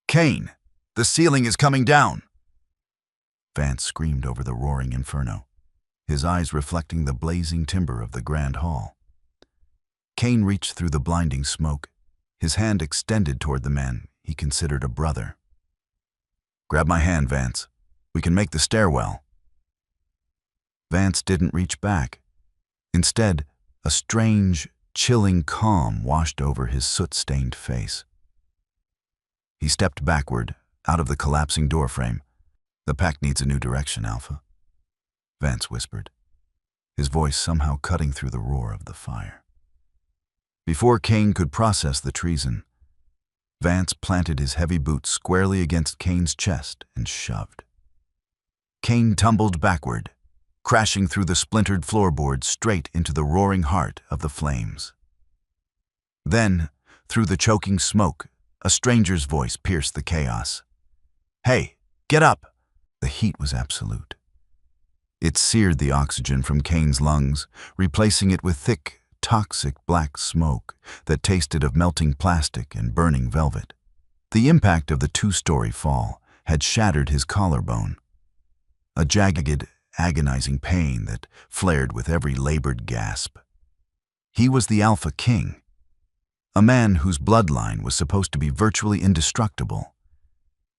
Kane, the ceiling is coming down! Vance screamed over the roaring inferno, his eyes reflecting the blazing timber of the grand hall. Kane reached through the blinding smoke, his hand extended toward the man he considered a brother. "Grab my hand, Vance. We can make the stairwell." Vance didn't reach back. Instead, a strange, chilling calm washed over his soot-stained face. He stepped backward, out of the collapsing doorframe. "The pack needs a new direction, Alpha," Vance whispered, his voice somehow cutting through the roar of the fire. Before Kane could process the treason, Vance planted his heavy boot squarely against Kane's chest and shoved. Kane tumbled backward, crashing through the splintered floorboards straight into the roaring heart of the flames. Then, through the choking smoke, a stranger's voice pierced the chaos. "Hey, get up!" The heat was absolute. It seared the oxygen from Kane's lungs, replacing it with thick, toxic black smoke that tasted of melting plastic and burning velvet. The impact of the two-story fall had shattered his collarbone, a jagged, agonizing pain that flared with every labored gasp. He was the Alpha King, a man whose bloodline was supposed to be virtually indestructible,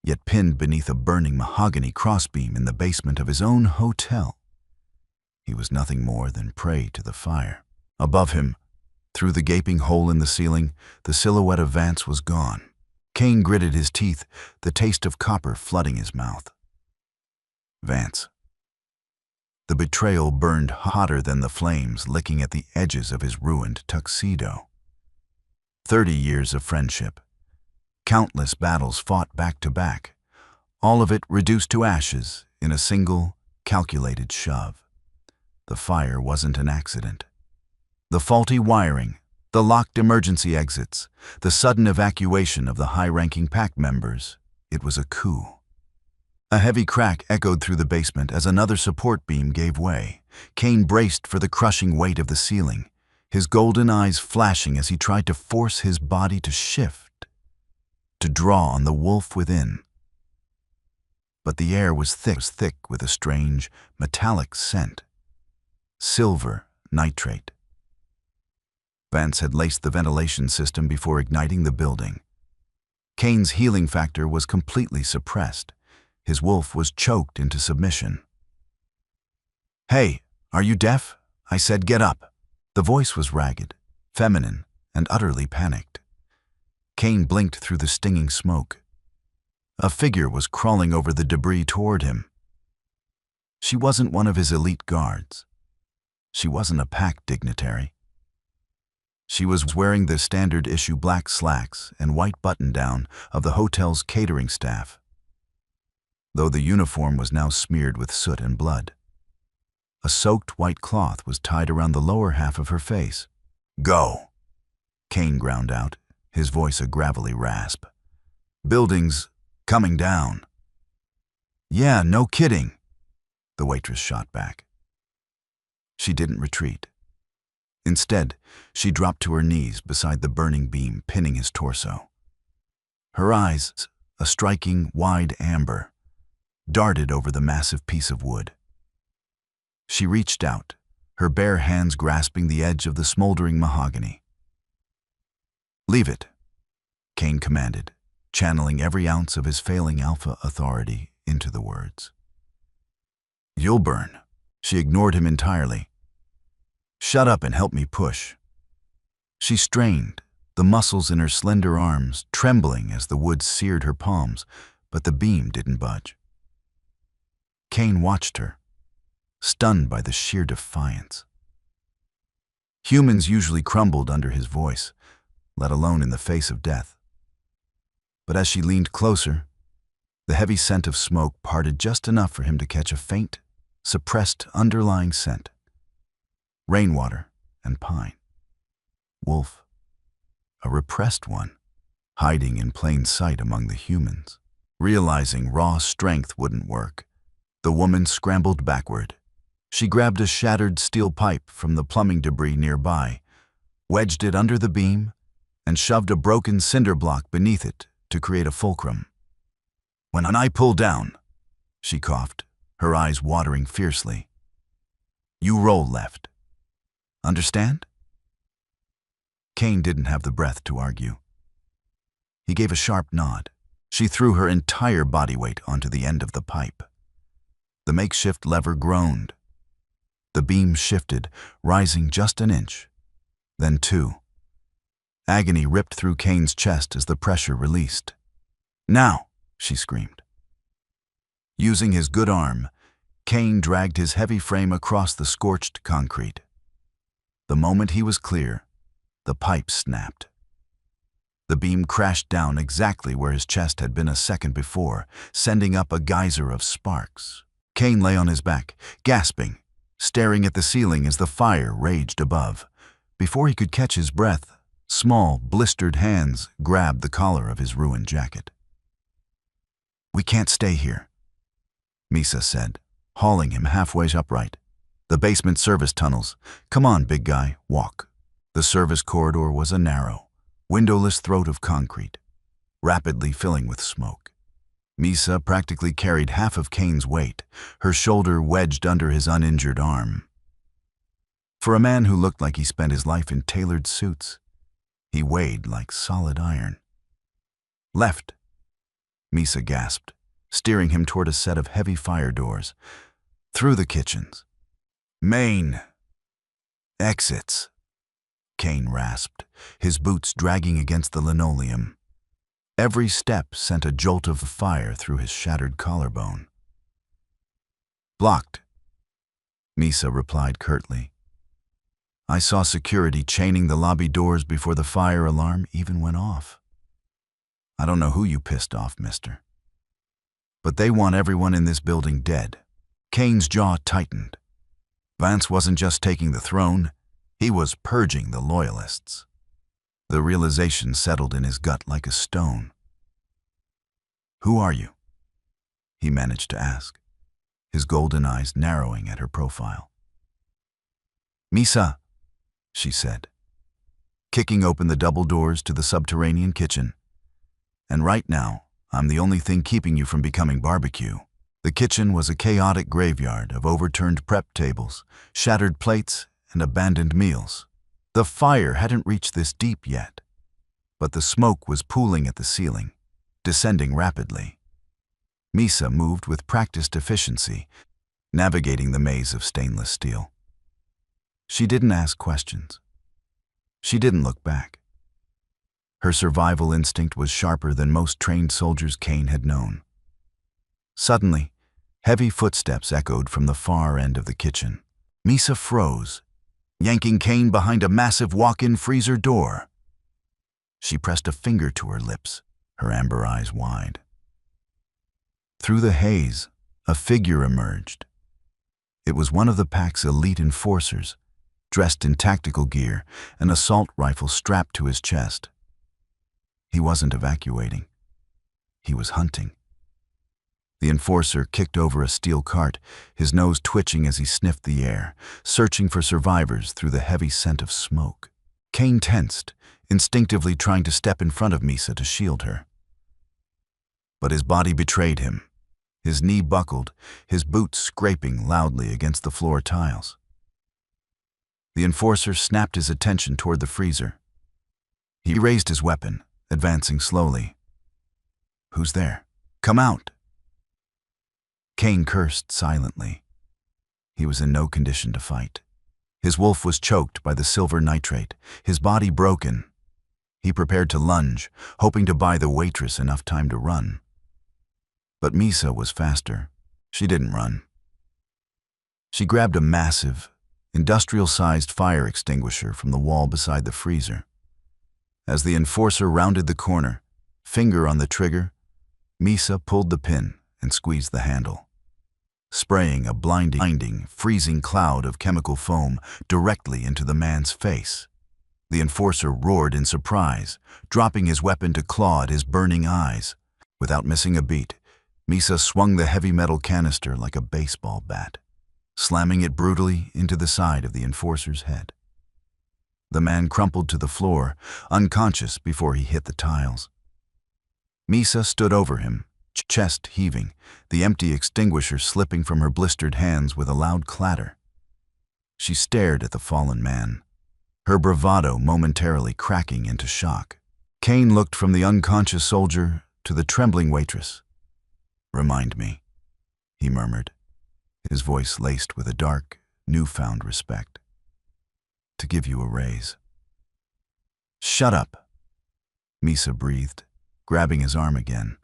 yet pinned beneath a burning mahogany crossbeam in the basement of his own hotel. He was nothing more than prey to the fire. Above him, through the gaping hole in the ceiling, the silhouette of Vance was gone. Kane gritted his teeth, the taste of copper flooding his mouth. Vance. The betrayal burned hotter than the flames licking at the edges of his ruined tuxedo. 30 years of friendship. Countless battles fought back to back, all of it reduced to ashes in a single, calculated shove. The fire wasn't an accident. The faulty wiring, the locked emergency exits, the sudden evacuation of the high-ranking pack members, it was a coup. A heavy crack echoed through the basement as another support beam gave way. Kane braced for the crushing weight of the ceiling, his golden eyes flashing as he tried to force his body to shift, to draw on the wolf within. But the air was thick with a strange, metallic scent. Silver nitrate. Vance had laced the ventilation system before igniting the building. Kane's healing factor was completely suppressed. His wolf was choked into submission. "Hey, are you deaf? I said get up." The voice was ragged, feminine, and utterly panicked. Kane blinked through the stinging smoke. A figure was crawling over the debris toward him. She wasn't one of his elite guards. She wasn't a pack dignitary. She was wearing the standard-issue black slacks and white button-down of the hotel's catering staff, though the uniform was now smeared with soot and blood. A soaked white cloth was tied around the lower half of her face. "Go," Kane ground out, his voice a gravelly rasp. "Building's coming down." "Yeah, no kidding," the waitress shot back. She didn't retreat. Instead, she dropped to her knees beside the burning beam pinning his torso. Her eyes, a striking, wide amber, darted over the massive piece of wood. She reached out, her bare hands grasping the edge of the smoldering mahogany. "Leave it," Kane commanded, channeling every ounce of his failing alpha authority into the words. "You'll burn." She ignored him entirely. "Shut up and help me push." She strained, the muscles in her slender arms trembling as the wood seared her palms, but the beam didn't budge. Kane watched her, stunned by the sheer defiance. Humans usually crumbled under his voice, let alone in the face of death. But as she leaned closer, the heavy scent of smoke parted just enough for him to catch a faint, suppressed underlying scent. Rainwater and pine. Wolf. A repressed one, hiding in plain sight among the humans. Realizing raw strength wouldn't work, the woman scrambled backward. She grabbed a shattered steel pipe from the plumbing debris nearby, wedged it under the beam, and shoved a broken cinder block beneath it to create a fulcrum. When I pull down, she coughed, her eyes watering fiercely. You roll left. Understand? Kane didn't have the breath to argue. He gave a sharp nod. She threw her entire body weight onto the end of the pipe. The makeshift lever groaned. The beam shifted, rising just an inch, then two. Agony ripped through Kane's chest as the pressure released. Now, she screamed. Using his good arm, Kane dragged his heavy frame across the scorched concrete. The moment he was clear, the pipe snapped. The beam crashed down exactly where his chest had been a second before, sending up a geyser of sparks. Kane lay on his back, gasping, staring at the ceiling as the fire raged above. Before he could catch his breath, small, blistered hands grabbed the collar of his ruined jacket. We can't stay here, Misa said, hauling him halfway upright. The basement service tunnels. Come on, big guy, walk. The service corridor was a narrow, windowless throat of concrete, rapidly filling with smoke. Misa practically carried half of Kane's weight, her shoulder wedged under his uninjured arm. For a man who looked like he spent his life in tailored suits, he weighed like solid iron. Left, Misa gasped, steering him toward a set of heavy fire doors. Through the kitchens. Main. Exits, Kane rasped, his boots dragging against the linoleum. Every step sent a jolt of fire through his shattered collarbone. Blocked, Misa replied curtly. I saw security chaining the lobby doors before the fire alarm even went off. I don't know who you pissed off, mister. But they want everyone in this building dead. Kane's jaw tightened. Vance wasn't just taking the throne, he was purging the loyalists. The realization settled in his gut like a stone. Who are you? He managed to ask, his golden eyes narrowing at her profile. Misa, she said, kicking open the double doors to the subterranean kitchen. And right now, I'm the only thing keeping you from becoming barbecue. The kitchen was a chaotic graveyard of overturned prep tables, shattered plates, and abandoned meals. The fire hadn't reached this deep yet, but the smoke was pooling at the ceiling, descending rapidly. Misa moved with practiced efficiency, navigating the maze of stainless steel. She didn't ask questions. She didn't look back. Her survival instinct was sharper than most trained soldiers Kane had known. Suddenly, heavy footsteps echoed from the far end of the kitchen. Misa froze, yanking Kane behind a massive walk-in freezer door. She pressed a finger to her lips, her amber eyes wide. Through the haze, a figure emerged. It was one of the pack's elite enforcers, dressed in tactical gear, an assault rifle strapped to his chest. He wasn't evacuating. He was hunting. The enforcer kicked over a steel cart, his nose twitching as he sniffed the air, searching for survivors through the heavy scent of smoke. Kane tensed, instinctively trying to step in front of Misa to shield her. But his body betrayed him. His knee buckled, his boots scraping loudly against the floor tiles. The enforcer snapped his attention toward the freezer. He raised his weapon, advancing slowly. Who's there? Come out! Kane cursed silently. He was in no condition to fight. His wolf was choked by the silver nitrate, his body broken. He prepared to lunge, hoping to buy the waitress enough time to run. But Misa was faster. She didn't run. She grabbed a massive, industrial-sized fire extinguisher from the wall beside the freezer. As the enforcer rounded the corner, finger on the trigger, Misa pulled the pin and squeezed the handle, spraying a blinding, freezing cloud of chemical foam directly into the man's face. The enforcer roared in surprise, dropping his weapon to claw at his burning eyes. Without missing a beat, Misa swung the heavy metal canister like a baseball bat, slamming it brutally into the side of the enforcer's head. The man crumpled to the floor, unconscious before he hit the tiles. Misa stood over him, chest heaving, the empty extinguisher slipping from her blistered hands with a loud clatter. She stared at the fallen man, her bravado momentarily cracking into shock. Kane looked from the unconscious soldier to the trembling waitress. "Remind me," he murmured, his voice laced with a dark, newfound respect. "To give you a raise." "Shut up," Misa breathed, grabbing his arm again.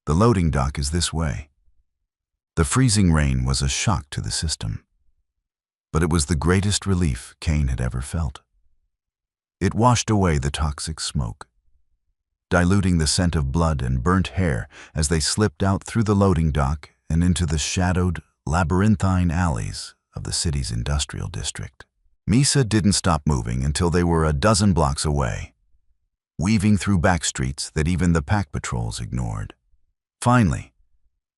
"The loading dock is this way." The freezing rain was a shock to the system, but it was the greatest relief Kane had ever felt. It washed away the toxic smoke, diluting the scent of blood and burnt hair as they slipped out through the loading dock and into the shadowed, labyrinthine alleys of the city's industrial district. Misa didn't stop moving until they were a dozen blocks away, weaving through back streets that even the pack patrols ignored. Finally,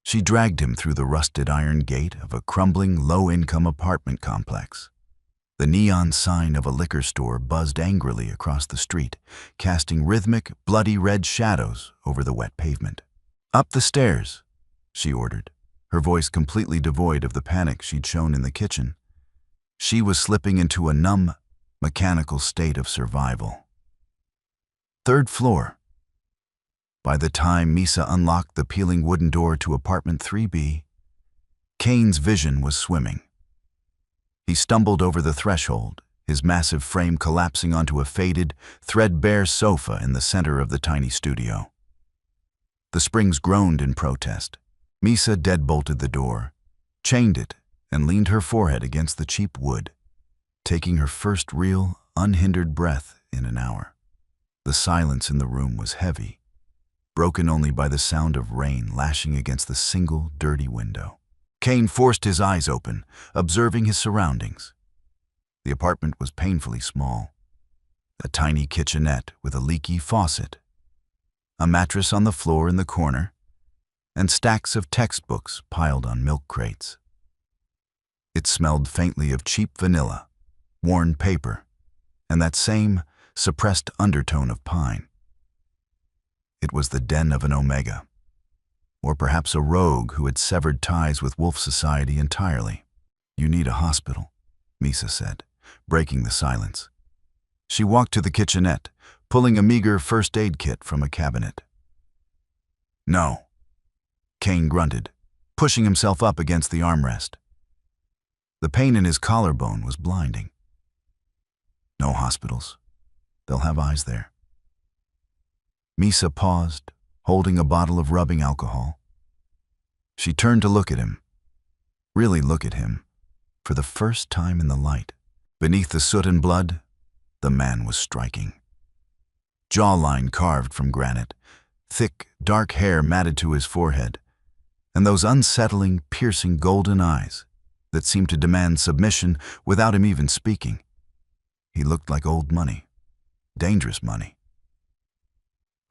she dragged him through the rusted iron gate of a crumbling, low-income apartment complex. The neon sign of a liquor store buzzed angrily across the street, casting rhythmic, bloody red shadows over the wet pavement. "Up the stairs," she ordered, her voice completely devoid of the panic she'd shown in the kitchen. She was slipping into a numb, mechanical state of survival. "Third floor." By the time Misa unlocked the peeling wooden door to apartment 3B, Kane's vision was swimming. He stumbled over the threshold, his massive frame collapsing onto a faded, threadbare sofa in the center of the tiny studio. The springs groaned in protest. Misa deadbolted the door, chained it, and leaned her forehead against the cheap wood, taking her first real, unhindered breath in an hour. The silence in the room was heavy, broken only by the sound of rain lashing against the single, dirty window. Kane forced his eyes open, observing his surroundings. The apartment was painfully small. A tiny kitchenette with a leaky faucet, a mattress on the floor in the corner, and stacks of textbooks piled on milk crates. It smelled faintly of cheap vanilla, worn paper, and that same suppressed undertone of pine. It was the den of an Omega, or perhaps a rogue who had severed ties with Wolf Society entirely. "You need a hospital," Misa said, breaking the silence. She walked to the kitchenette, pulling a meager first aid kit from a cabinet. "No," Kane grunted, pushing himself up against the armrest. The pain in his collarbone was blinding. "No hospitals. They'll have eyes there." Misa paused, holding a bottle of rubbing alcohol. She turned to look at him, really look at him, for the first time in the light. Beneath the soot and blood, the man was striking. Jawline carved from granite, thick, dark hair matted to his forehead, and those unsettling, piercing golden eyes that seemed to demand submission without him even speaking. He looked like old money, dangerous money.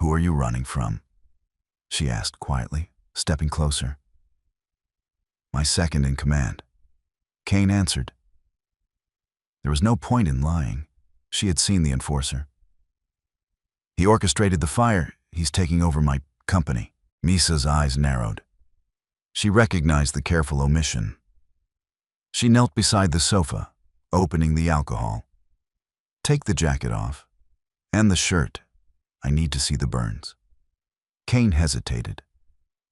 "Who are you running from?" she asked quietly, stepping closer. "My second in command," Kane answered. There was no point in lying. She had seen the enforcer. "He orchestrated the fire. He's taking over my company." Misa's eyes narrowed. She recognized the careful omission. She knelt beside the sofa, opening the alcohol. "Take the jacket off. And the shirt. I need to see the burns." Kane hesitated,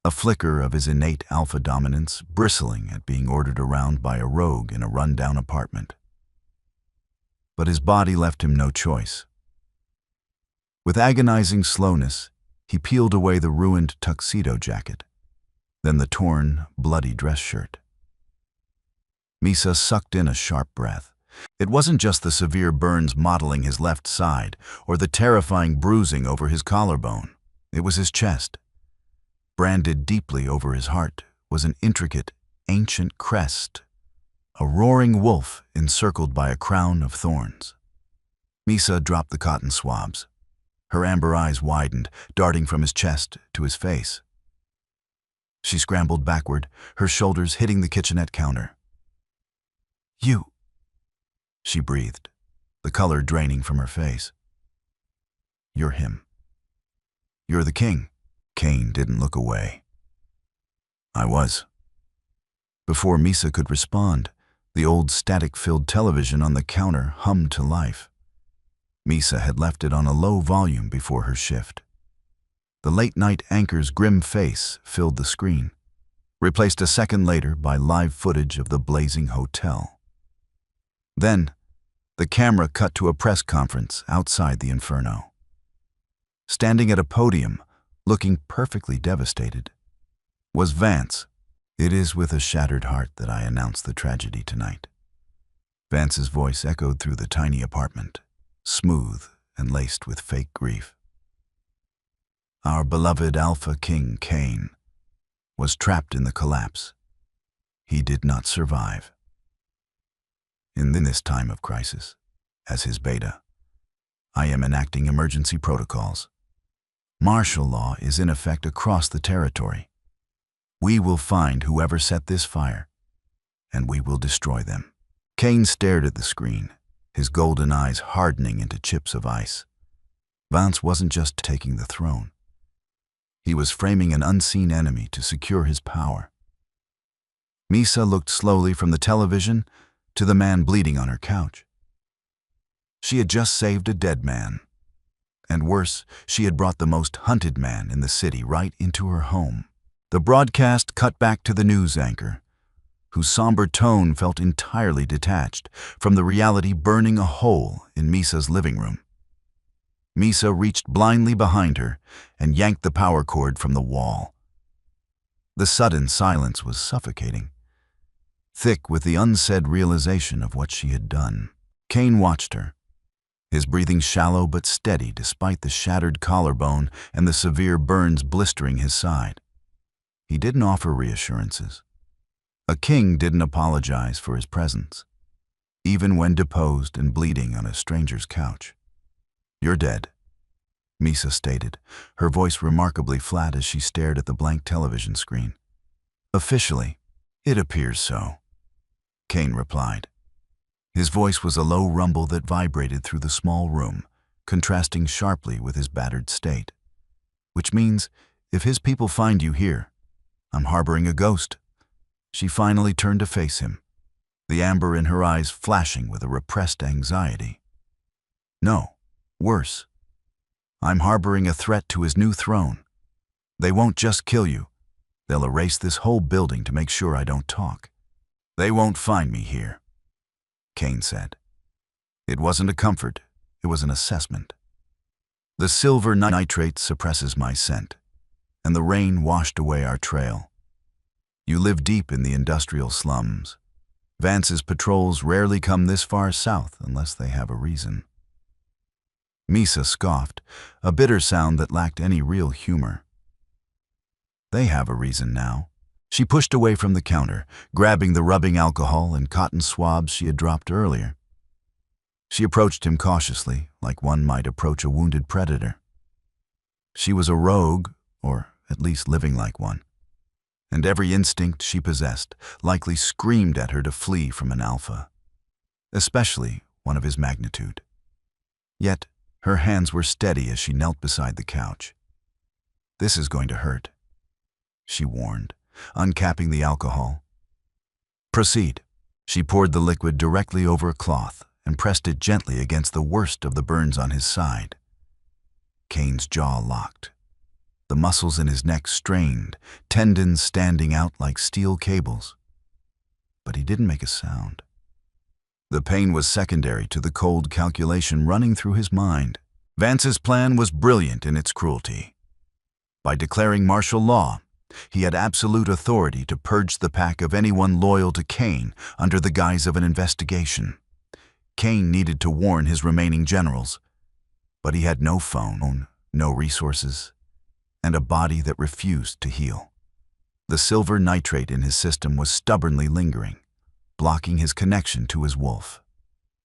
a flicker of his innate alpha dominance bristling at being ordered around by a rogue in a run-down apartment. But his body left him no choice. With agonizing slowness, he peeled away the ruined tuxedo jacket, then the torn, bloody dress shirt. Misa sucked in a sharp breath. It wasn't just the severe burns mottling his left side or the terrifying bruising over his collarbone. It was his chest. Branded deeply over his heart was an intricate, ancient crest, a roaring wolf encircled by a crown of thorns. Misa dropped the cotton swabs. Her amber eyes widened, darting from his chest to his face. She scrambled backward, her shoulders hitting the kitchenette counter. "You," she breathed, the color draining from her face. "You're him. You're the king." Kane didn't look away. I was. Before Misa could respond, the old static-filled television on the counter hummed to life. Misa had left it on a low volume before her shift. The late-night anchor's grim face filled the screen, replaced a second later by live footage of the blazing hotel. Then, the camera cut to a press conference outside the Inferno. Standing at a podium, looking perfectly devastated, was Vance. "It is with a shattered heart that I announce the tragedy tonight." Vance's voice echoed through the tiny apartment, smooth and laced with fake grief. Our beloved Alpha King Kane was trapped in the collapse. He did not survive. In this time of crisis, as his beta, I am enacting emergency protocols. Martial law is in effect across the territory. We will find whoever set this fire, and we will destroy them. Kane stared at the screen, his golden eyes hardening into chips of ice. Vance wasn't just taking the throne. He was framing an unseen enemy to secure his power. Misa looked slowly from the television to the man bleeding on her couch. She had just saved a dead man. And worse, she had brought the most hunted man in the city right into her home. The broadcast cut back to the news anchor, whose somber tone felt entirely detached from the reality burning a hole in Misa's living room. Misa reached blindly behind her and yanked the power cord from the wall. The sudden silence was suffocating, thick with the unsaid realization of what she had done. Kane watched her, his breathing shallow but steady despite the shattered collarbone and the severe burns blistering his side. He didn't offer reassurances. A king didn't apologize for his presence, even when deposed and bleeding on a stranger's couch. "You're dead," Misa stated, her voice remarkably flat as she stared at the blank television screen. "Officially, it appears so," Kane replied. His voice was a low rumble that vibrated through the small room, contrasting sharply with his battered state. "Which means, if his people find you here, I'm harboring a ghost." She finally turned to face him, the amber in her eyes flashing with a repressed anxiety. "No, worse. I'm harboring a threat to his new throne. They won't just kill you. They'll erase this whole building to make sure I don't talk. They won't find me here," Kane said. It wasn't a comfort, it was an assessment. "The silver nitrate suppresses my scent, and the rain washed away our trail. You live deep in the industrial slums. Vance's patrols rarely come this far south unless they have a reason." Misa scoffed, a bitter sound that lacked any real humor. "They have a reason now." She pushed away from the counter, grabbing the rubbing alcohol and cotton swabs she had dropped earlier. She approached him cautiously, like one might approach a wounded predator. She was a rogue, or at least living like one, and every instinct she possessed likely screamed at her to flee from an alpha, especially one of his magnitude. Yet, her hands were steady as she knelt beside the couch. "This is going to hurt," she warned, uncapping the alcohol. "Proceed." She poured the liquid directly over a cloth and pressed it gently against the worst of the burns on his side. Kane's jaw locked. The muscles in his neck strained, tendons standing out like steel cables. But he didn't make a sound. The pain was secondary to the cold calculation running through his mind. Vance's plan was brilliant in its cruelty. By declaring martial law, he had absolute authority to purge the pack of anyone loyal to Kane under the guise of an investigation. Kane needed to warn his remaining generals, but he had no phone, no resources, and a body that refused to heal. The silver nitrate in his system was stubbornly lingering, blocking his connection to his wolf.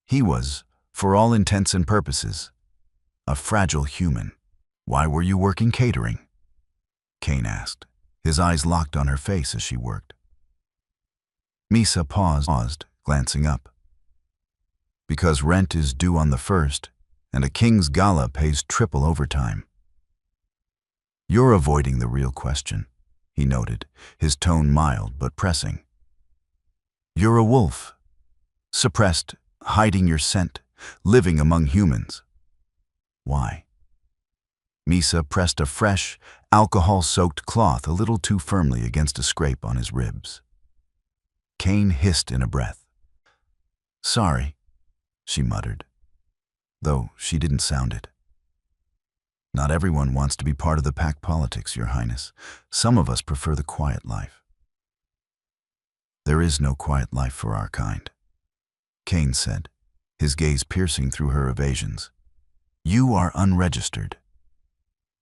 He was, for all intents and purposes, a fragile human. "Why were you working catering?" Kane asked, his eyes locked on her face as she worked. Misa paused, glancing up. "Because rent is due on the 1st, and a king's gala pays triple overtime." You're avoiding the real question, he noted, his tone mild but pressing. You're a wolf, suppressed, hiding your scent, living among humans. Why? Misa pressed a fresh, alcohol-soaked cloth a little too firmly against a scrape on his ribs. Cain hissed in a breath. Sorry, she muttered, though she didn't sound it. Not everyone wants to be part of the pack politics, Your Highness. Some of us prefer the quiet life. There is no quiet life for our kind, Cain said, his gaze piercing through her evasions. You are unregistered.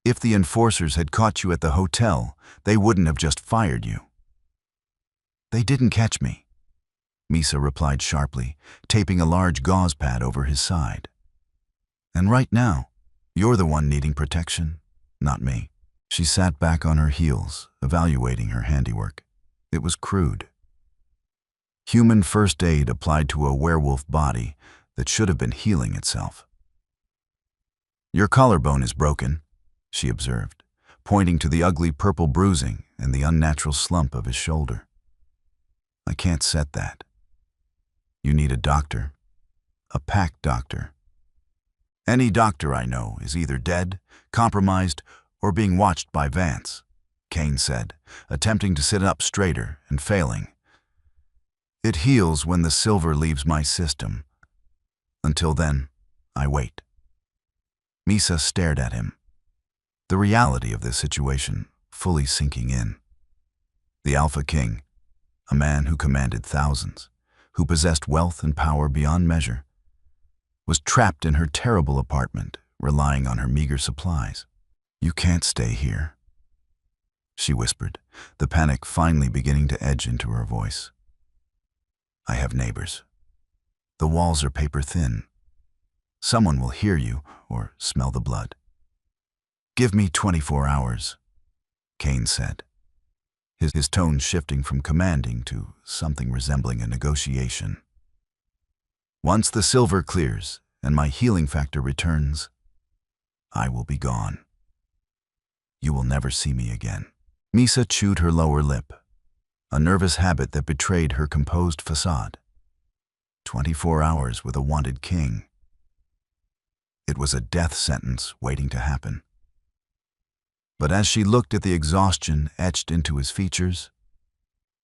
If the enforcers had caught you at the hotel, they wouldn't have just fired you. They didn't catch me, Misa replied sharply, taping a large gauze pad over his side. And right now, you're the one needing protection, not me. She sat back on her heels, evaluating her handiwork. It was crude. Human first aid applied to a werewolf body that should have been healing itself. Your collarbone is broken, she observed, pointing to the ugly purple bruising and the unnatural slump of his shoulder. I can't set that. You need a doctor, a pack doctor. Any doctor I know is either dead, compromised, or being watched by Vance, Cain said, attempting to sit up straighter and failing. It heals when the silver leaves my system. Until then, I wait. Misa stared at him, the reality of this situation fully sinking in. The Alpha King, a man who commanded thousands, who possessed wealth and power beyond measure, was trapped in her terrible apartment, relying on her meager supplies. You can't stay here, she whispered, the panic finally beginning to edge into her voice. I have neighbors. The walls are paper thin. Someone will hear you or smell the blood. Give me 24 hours, Cain said, his tone shifting from commanding to something resembling a negotiation. Once the silver clears and my healing factor returns, I will be gone. You will never see me again. Misa chewed her lower lip, a nervous habit that betrayed her composed facade. 24 hours with a wanted king. It was a death sentence waiting to happen. But as she looked at the exhaustion etched into his features,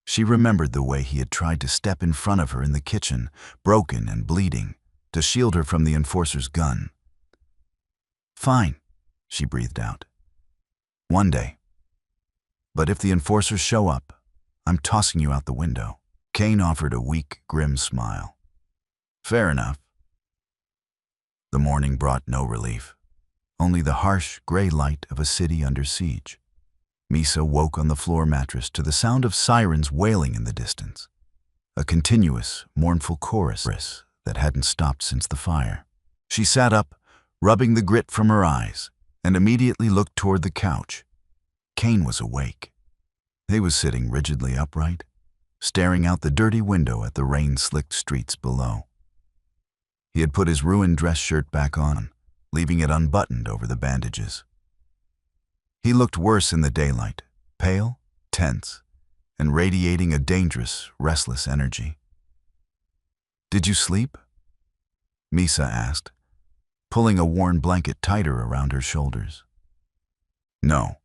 she remembered the way he had tried to step in front of her in the kitchen, broken and bleeding, to shield her from the enforcer's gun. Fine, she breathed out. One day. But if the enforcers show up, I'm tossing you out the window. Cain offered a weak, grim smile. Fair enough. The morning brought no relief, only the harsh, gray light of a city under siege. Misa woke on the floor mattress to the sound of sirens wailing in the distance, a continuous, mournful chorus that hadn't stopped since the fire. She sat up, rubbing the grit from her eyes, and immediately looked toward the couch. Cain was awake. He was sitting rigidly upright, staring out the dirty window at the rain-slicked streets below. He had put his ruined dress shirt back on, leaving it unbuttoned over the bandages. He looked worse in the daylight, pale, tense, and radiating a dangerous, restless energy. Did you sleep? Misa asked, pulling a worn blanket tighter around her shoulders. No.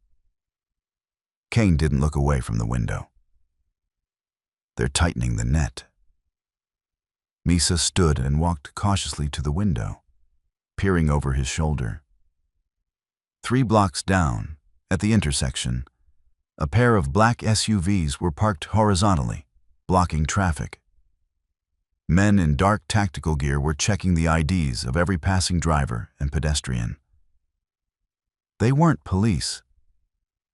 Cain didn't look away from the window. They're tightening the net. Misa stood and walked cautiously to the window, peering over his shoulder. 3 blocks down, at the intersection, a pair of black SUVs were parked horizontally, blocking traffic. Men in dark tactical gear were checking the IDs of every passing driver and pedestrian. They weren't police.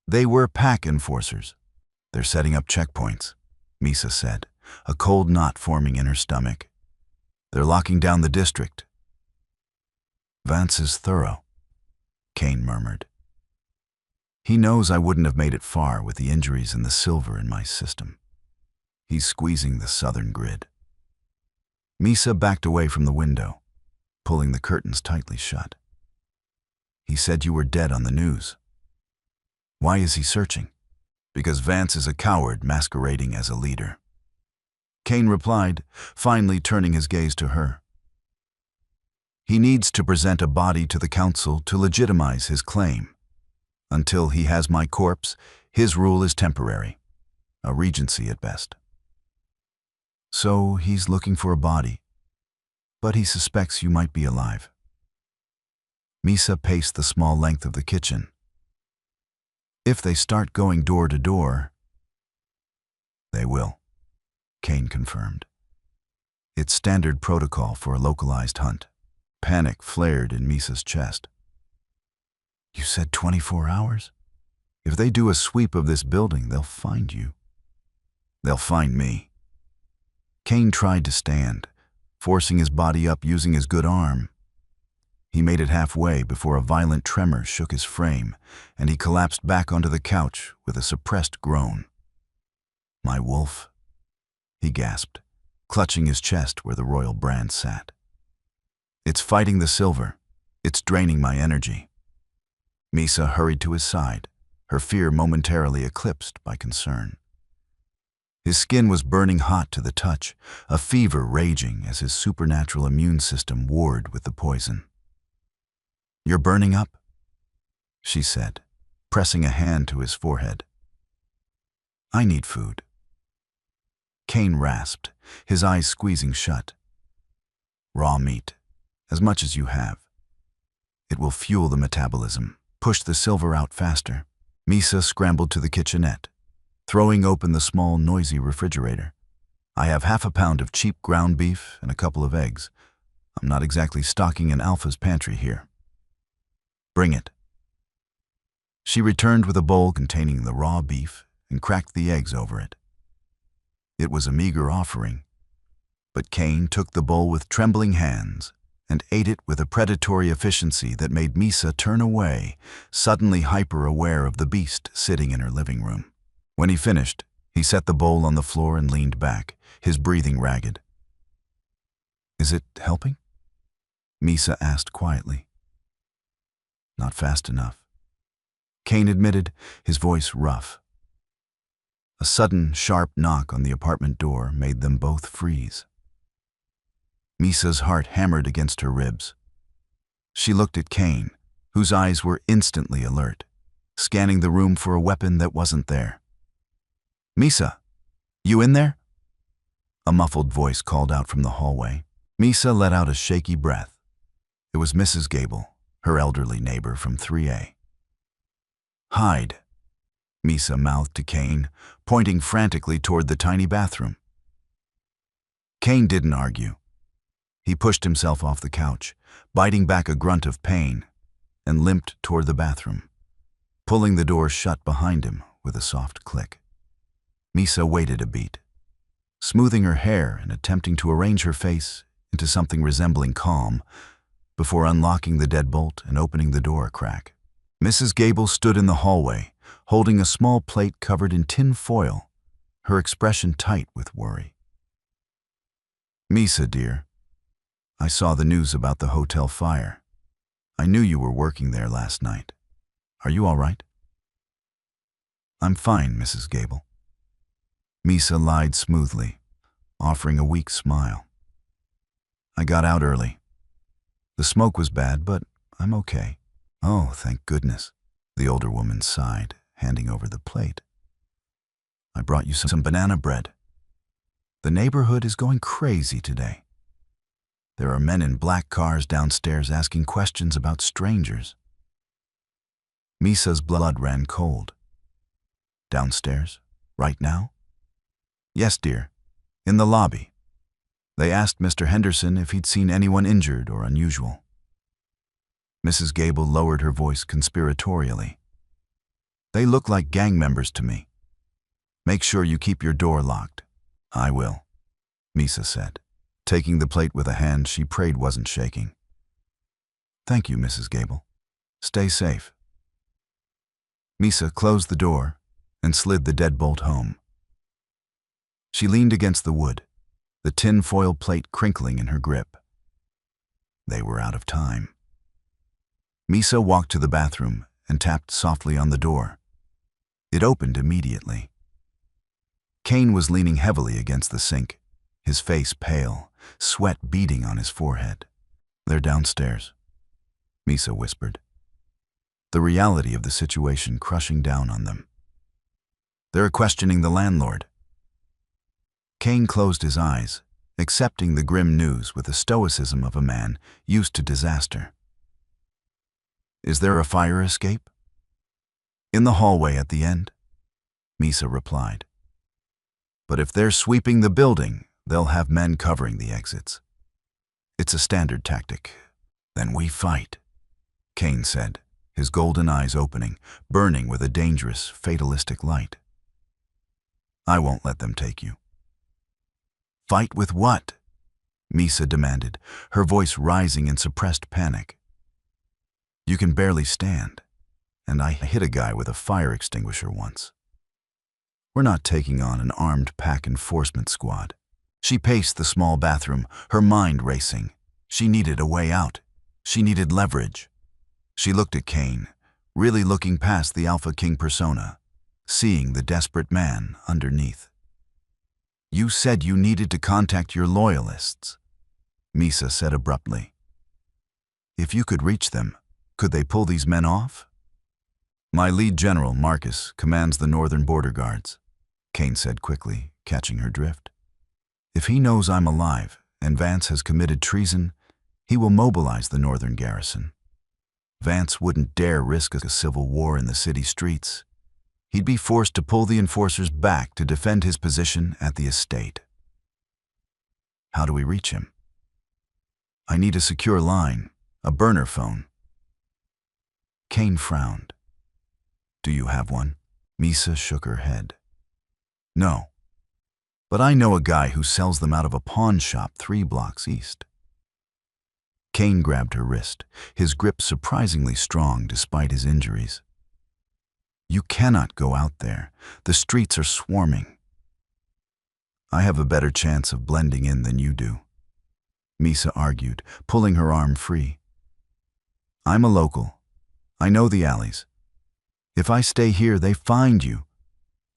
They were pack enforcers. They're setting up checkpoints, Misa said, a cold knot forming in her stomach. They're locking down the district. Vance is thorough, Cain murmured. He knows I wouldn't have made it far with the injuries and the silver in my system. He's squeezing the southern grid. Misa backed away from the window, pulling the curtains tightly shut. He said you were dead on the news. Why is he searching? Because Vance is a coward masquerading as a leader. Kane replied, finally turning his gaze to her. He needs to present a body to the council to legitimize his claim. Until he has my corpse, his rule is temporary, a regency at best. So he's looking for a body, but he suspects you might be alive. Misa paced the small length of the kitchen. If they start going door to door, they will, Kane confirmed. It's standard protocol for a localized hunt. Panic flared in Misa's chest. You said 24 hours? If they do a sweep of this building, they'll find you. They'll find me. Kane tried to stand, forcing his body up using his good arm. He made it halfway before a violent tremor shook his frame, and he collapsed back onto the couch with a suppressed groan. My wolf, he gasped, clutching his chest where the royal brand sat. It's fighting the silver. It's draining my energy. Misa hurried to his side, her fear momentarily eclipsed by concern. His skin was burning hot to the touch, a fever raging as his supernatural immune system warred with the poison. You're burning up, she said, pressing a hand to his forehead. I need food. Kane rasped, his eyes squeezing shut. Raw meat, as much as you have. It will fuel the metabolism, push the silver out faster. Misa scrambled to the kitchenette, throwing open the small, noisy refrigerator. I have half a pound of cheap ground beef and a couple of eggs. I'm not exactly stocking an alpha's pantry here. Bring it. She returned with a bowl containing the raw beef and cracked the eggs over it. It was a meager offering, but Kane took the bowl with trembling hands and ate it with a predatory efficiency that made Misa turn away, suddenly hyper-aware of the beast sitting in her living room. When he finished, he set the bowl on the floor and leaned back, his breathing ragged. Is it helping? Misa asked quietly. Not fast enough. Kane admitted, his voice rough. A sudden, sharp knock on the apartment door made them both freeze. Misa's heart hammered against her ribs. She looked at Kane, whose eyes were instantly alert, scanning the room for a weapon that wasn't there. Misa, you in there? A muffled voice called out from the hallway. Misa let out a shaky breath. It was Mrs. Gable, her elderly neighbor from 3A. Hide, Misa mouthed to Kane, pointing frantically toward the tiny bathroom. Kane didn't argue. He pushed himself off the couch, biting back a grunt of pain, and limped toward the bathroom, pulling the door shut behind him with a soft click. Misa waited a beat, smoothing her hair and attempting to arrange her face into something resembling calm, before unlocking the deadbolt and opening the door a crack. Mrs. Gable stood in the hallway, holding a small plate covered in tin foil, her expression tight with worry. Misa, dear, I saw the news about the hotel fire. I knew you were working there last night. Are you all right? I'm fine, Mrs. Gable. Misa lied smoothly, offering a weak smile. I got out early. The smoke was bad, but I'm okay. Oh, thank goodness, the older woman sighed, handing over the plate. I brought you some banana bread. The neighborhood is going crazy today. There are men in black cars downstairs asking questions about strangers. Misa's blood ran cold. Downstairs? Right now? Yes, dear. In the lobby. They asked Mr. Henderson if he'd seen anyone injured or unusual. Mrs. Gable lowered her voice conspiratorially. They look like gang members to me. Make sure you keep your door locked. I will, Misa said, taking the plate with a hand she prayed wasn't shaking. Thank you, Mrs. Gable. Stay safe. Misa closed the door and slid the deadbolt home. She leaned against the wood, the tin foil plate crinkling in her grip. They were out of time. Misa walked to the bathroom and tapped softly on the door, It opened immediately. Kane was leaning heavily against the sink, his face pale, sweat beading on his forehead. "They're downstairs," Misa whispered, the reality of the situation crushing down on them. "They're questioning the landlord." Kane closed his eyes, accepting the grim news with the stoicism of a man used to disaster. "Is there a fire escape?" "In the hallway at the end," Misa replied. "But if they're sweeping the building, they'll have men covering the exits. It's a standard tactic. Then we fight," Kane said, his golden eyes opening, burning with a dangerous, fatalistic light. "I won't let them take you." "Fight with what?" Misa demanded, her voice rising in suppressed panic. "You can barely stand, and I hit a guy with a fire extinguisher once. We're not taking on an armed pack enforcement squad." She paced the small bathroom, her mind racing. She needed a way out. She needed leverage. She looked at Kane, really looking past the Alpha King persona, seeing the desperate man underneath. "You said you needed to contact your loyalists," Misa said abruptly. "If you could reach them, could they pull these men off?" "My lead general, Marcus, commands the northern border guards," Kane said quickly, catching her drift. "If he knows I'm alive and Vance has committed treason, he will mobilize the northern garrison. Vance wouldn't dare risk a civil war in the city streets. He'd be forced to pull the enforcers back to defend his position at the estate." "How do we reach him?" "I need a secure line, a burner phone." Kane frowned. "Do you have one?" Misa shook her head. "No, but I know a guy who sells them out of a pawn shop 3 blocks east." Kane grabbed her wrist, his grip surprisingly strong despite his injuries. "You cannot go out there. The streets are swarming." "I have a better chance of blending in than you do," Misa argued, pulling her arm free. "I'm a local. I know the alleys. If I stay here, they find you.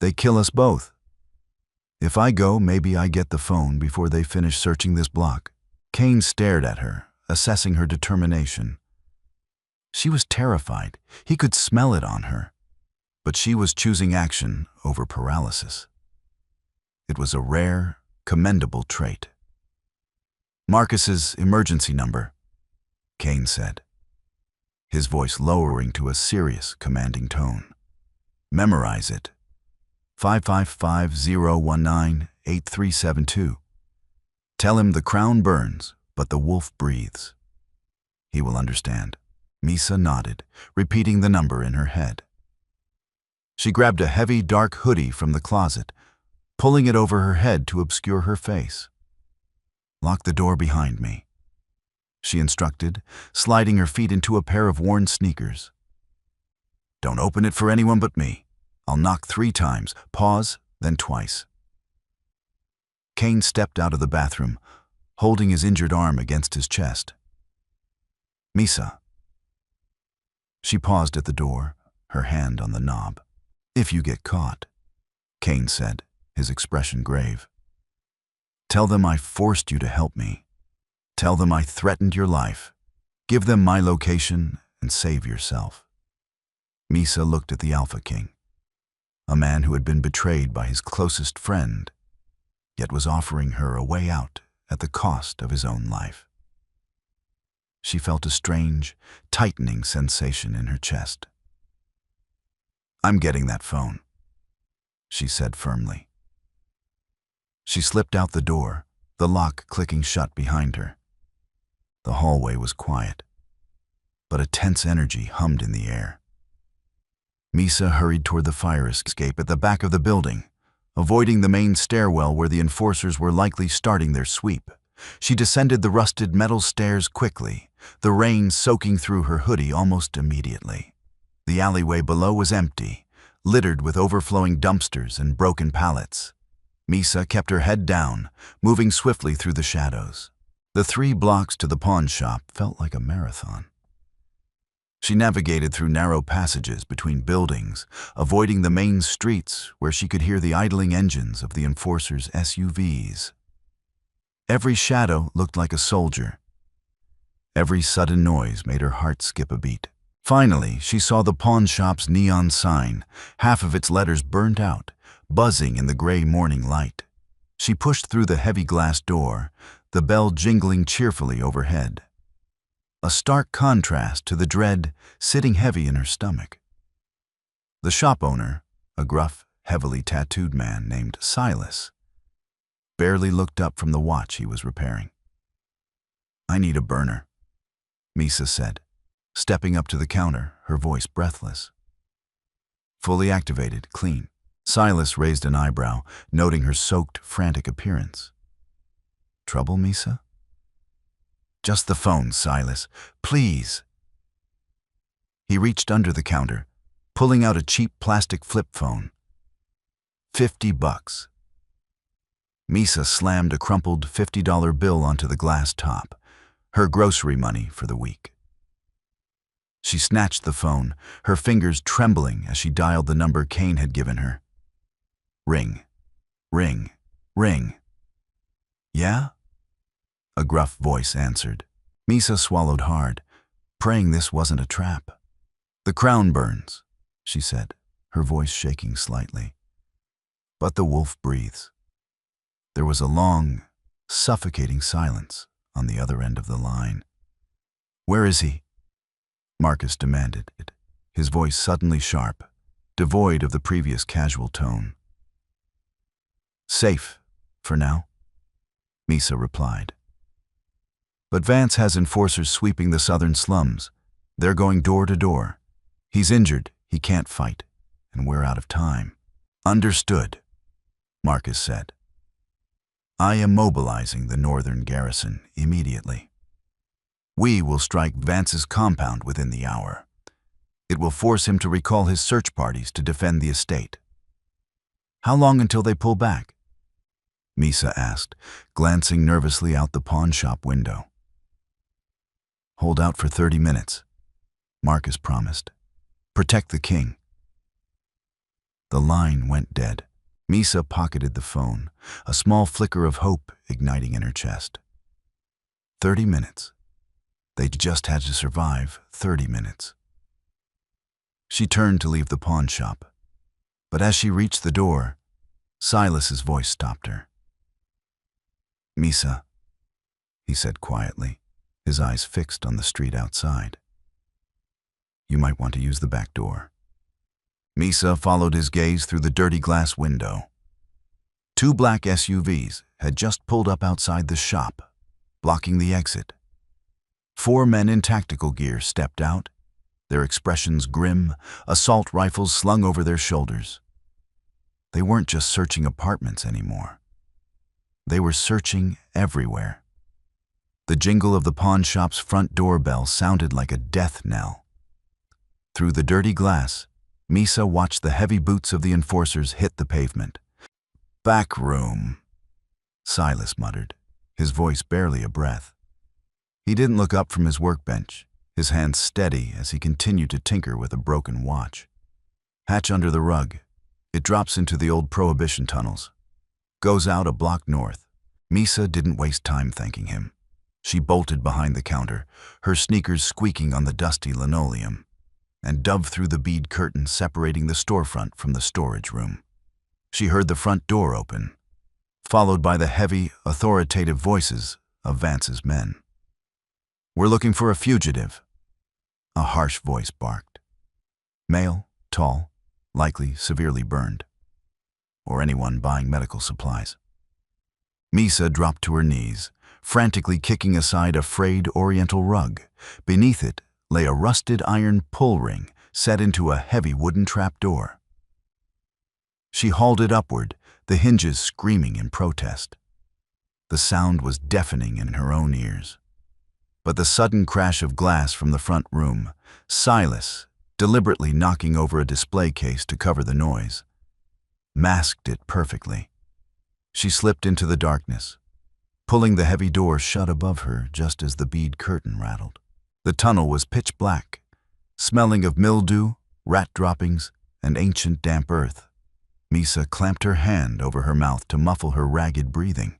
They kill us both. If I go, maybe I get the phone before they finish searching this block." Kane stared at her, assessing her determination. She was terrified. He could smell it on her. But she was choosing action over paralysis. It was a rare, commendable trait. "Marcus's emergency number," Kane said, his voice lowering to a serious, commanding tone. "Memorize it. 555-019-8372. Tell him the crown burns, but the wolf breathes. He will understand." Misa nodded, repeating the number in her head. She grabbed a heavy, dark hoodie from the closet, pulling it over her head to obscure her face. "Lock the door behind me," she instructed, sliding her feet into a pair of worn sneakers. "Don't open it for anyone but me. I'll knock 3 times, pause, then twice." Kane stepped out of the bathroom, holding his injured arm against his chest. "Misa." She paused at the door, her hand on the knob. "If you get caught," Kane said, his expression grave, "tell them I forced you to help me. Tell them I threatened your life. Give them my location and save yourself." Misa looked at the Alpha King, a man who had been betrayed by his closest friend, yet was offering her a way out at the cost of his own life. She felt a strange, tightening sensation in her chest. "I'm getting that phone," she said firmly. She slipped out the door, the lock clicking shut behind her. The hallway was quiet, but a tense energy hummed in the air. Misa hurried toward the fire escape at the back of the building, avoiding the main stairwell where the enforcers were likely starting their sweep. She descended the rusted metal stairs quickly, the rain soaking through her hoodie almost immediately. The alleyway below was empty, littered with overflowing dumpsters and broken pallets. Misa kept her head down, moving swiftly through the shadows. The 3 blocks to the pawn shop felt like a marathon. She navigated through narrow passages between buildings, avoiding the main streets where she could hear the idling engines of the enforcers' SUVs. Every shadow looked like a soldier. Every sudden noise made her heart skip a beat. Finally, she saw the pawn shop's neon sign, half of its letters burnt out, buzzing in the gray morning light. She pushed through the heavy glass door, the bell jingling cheerfully overhead. A stark contrast to the dread sitting heavy in her stomach. The shop owner, a gruff, heavily tattooed man named Silas, barely looked up from the watch he was repairing. "I need a burner," Misa said, stepping up to the counter, her voice breathless. "Fully activated, clean." Silas raised an eyebrow, noting her soaked, frantic appearance. "Trouble, Misa?" "Just the phone, Silas. Please." He reached under the counter, pulling out a cheap plastic flip phone. $50. Misa slammed a crumpled $50 bill onto the glass top, her grocery money for the week. She snatched the phone, her fingers trembling as she dialed the number Kane had given her. Ring. Ring. Ring. "Yeah?" A gruff voice answered. Misa swallowed hard, praying this wasn't a trap. "The crown burns," she said, her voice shaking slightly. "But the wolf breathes." There was a long, suffocating silence on the other end of the line. "Where is he?" Marcus demanded, his voice suddenly sharp, devoid of the previous casual tone. "Safe, for now," Misa replied. "But Vance has enforcers sweeping the southern slums. They're going door to door. He's injured, he can't fight, and we're out of time." "Understood," Marcus said. "I am mobilizing the northern garrison immediately. We will strike Vance's compound within the hour. It will force him to recall his search parties to defend the estate." "How long until they pull back?" Misa asked, glancing nervously out the pawn shop window. "Hold out for 30 minutes, Marcus promised. "Protect the king." The line went dead. Misa pocketed the phone, a small flicker of hope igniting in her chest. 30 minutes. They just had to survive 30 minutes. She turned to leave the pawn shop, but as she reached the door, Silas's voice stopped her. "Misa," he said quietly, his eyes fixed on the street outside. "You might want to use the back door." Misa followed his gaze through the dirty glass window. 2 black SUVs had just pulled up outside the shop, blocking the exit. 4 men in tactical gear stepped out, their expressions grim, assault rifles slung over their shoulders. They weren't just searching apartments anymore. They were searching everywhere. The jingle of the pawn shop's front doorbell sounded like a death knell. Through the dirty glass, Misa watched the heavy boots of the enforcers hit the pavement. "Back room," Silas muttered, his voice barely a breath. He didn't look up from his workbench, his hands steady as he continued to tinker with a broken watch. "Hatch under the rug. It drops into the old Prohibition tunnels. Goes out a block north." Misa didn't waste time thanking him. She bolted behind the counter, her sneakers squeaking on the dusty linoleum, and dove through the bead curtain separating the storefront from the storage room. She heard the front door open, followed by the heavy, authoritative voices of Vance's men. "We're looking for a fugitive," a harsh voice barked. "Male, tall, likely severely burned. Or anyone buying medical supplies." Misa dropped to her knees, frantically kicking aside a frayed oriental rug. Beneath it lay a rusted iron pull ring set into a heavy wooden trapdoor. She hauled it upward, the hinges screaming in protest. The sound was deafening in her own ears. But the sudden crash of glass from the front room, Silas, deliberately knocking over a display case to cover the noise, masked it perfectly. She slipped into the darkness, pulling the heavy door shut above her just as the bead curtain rattled. The tunnel was pitch black, smelling of mildew, rat droppings, and ancient damp earth. Misa clamped her hand over her mouth to muffle her ragged breathing.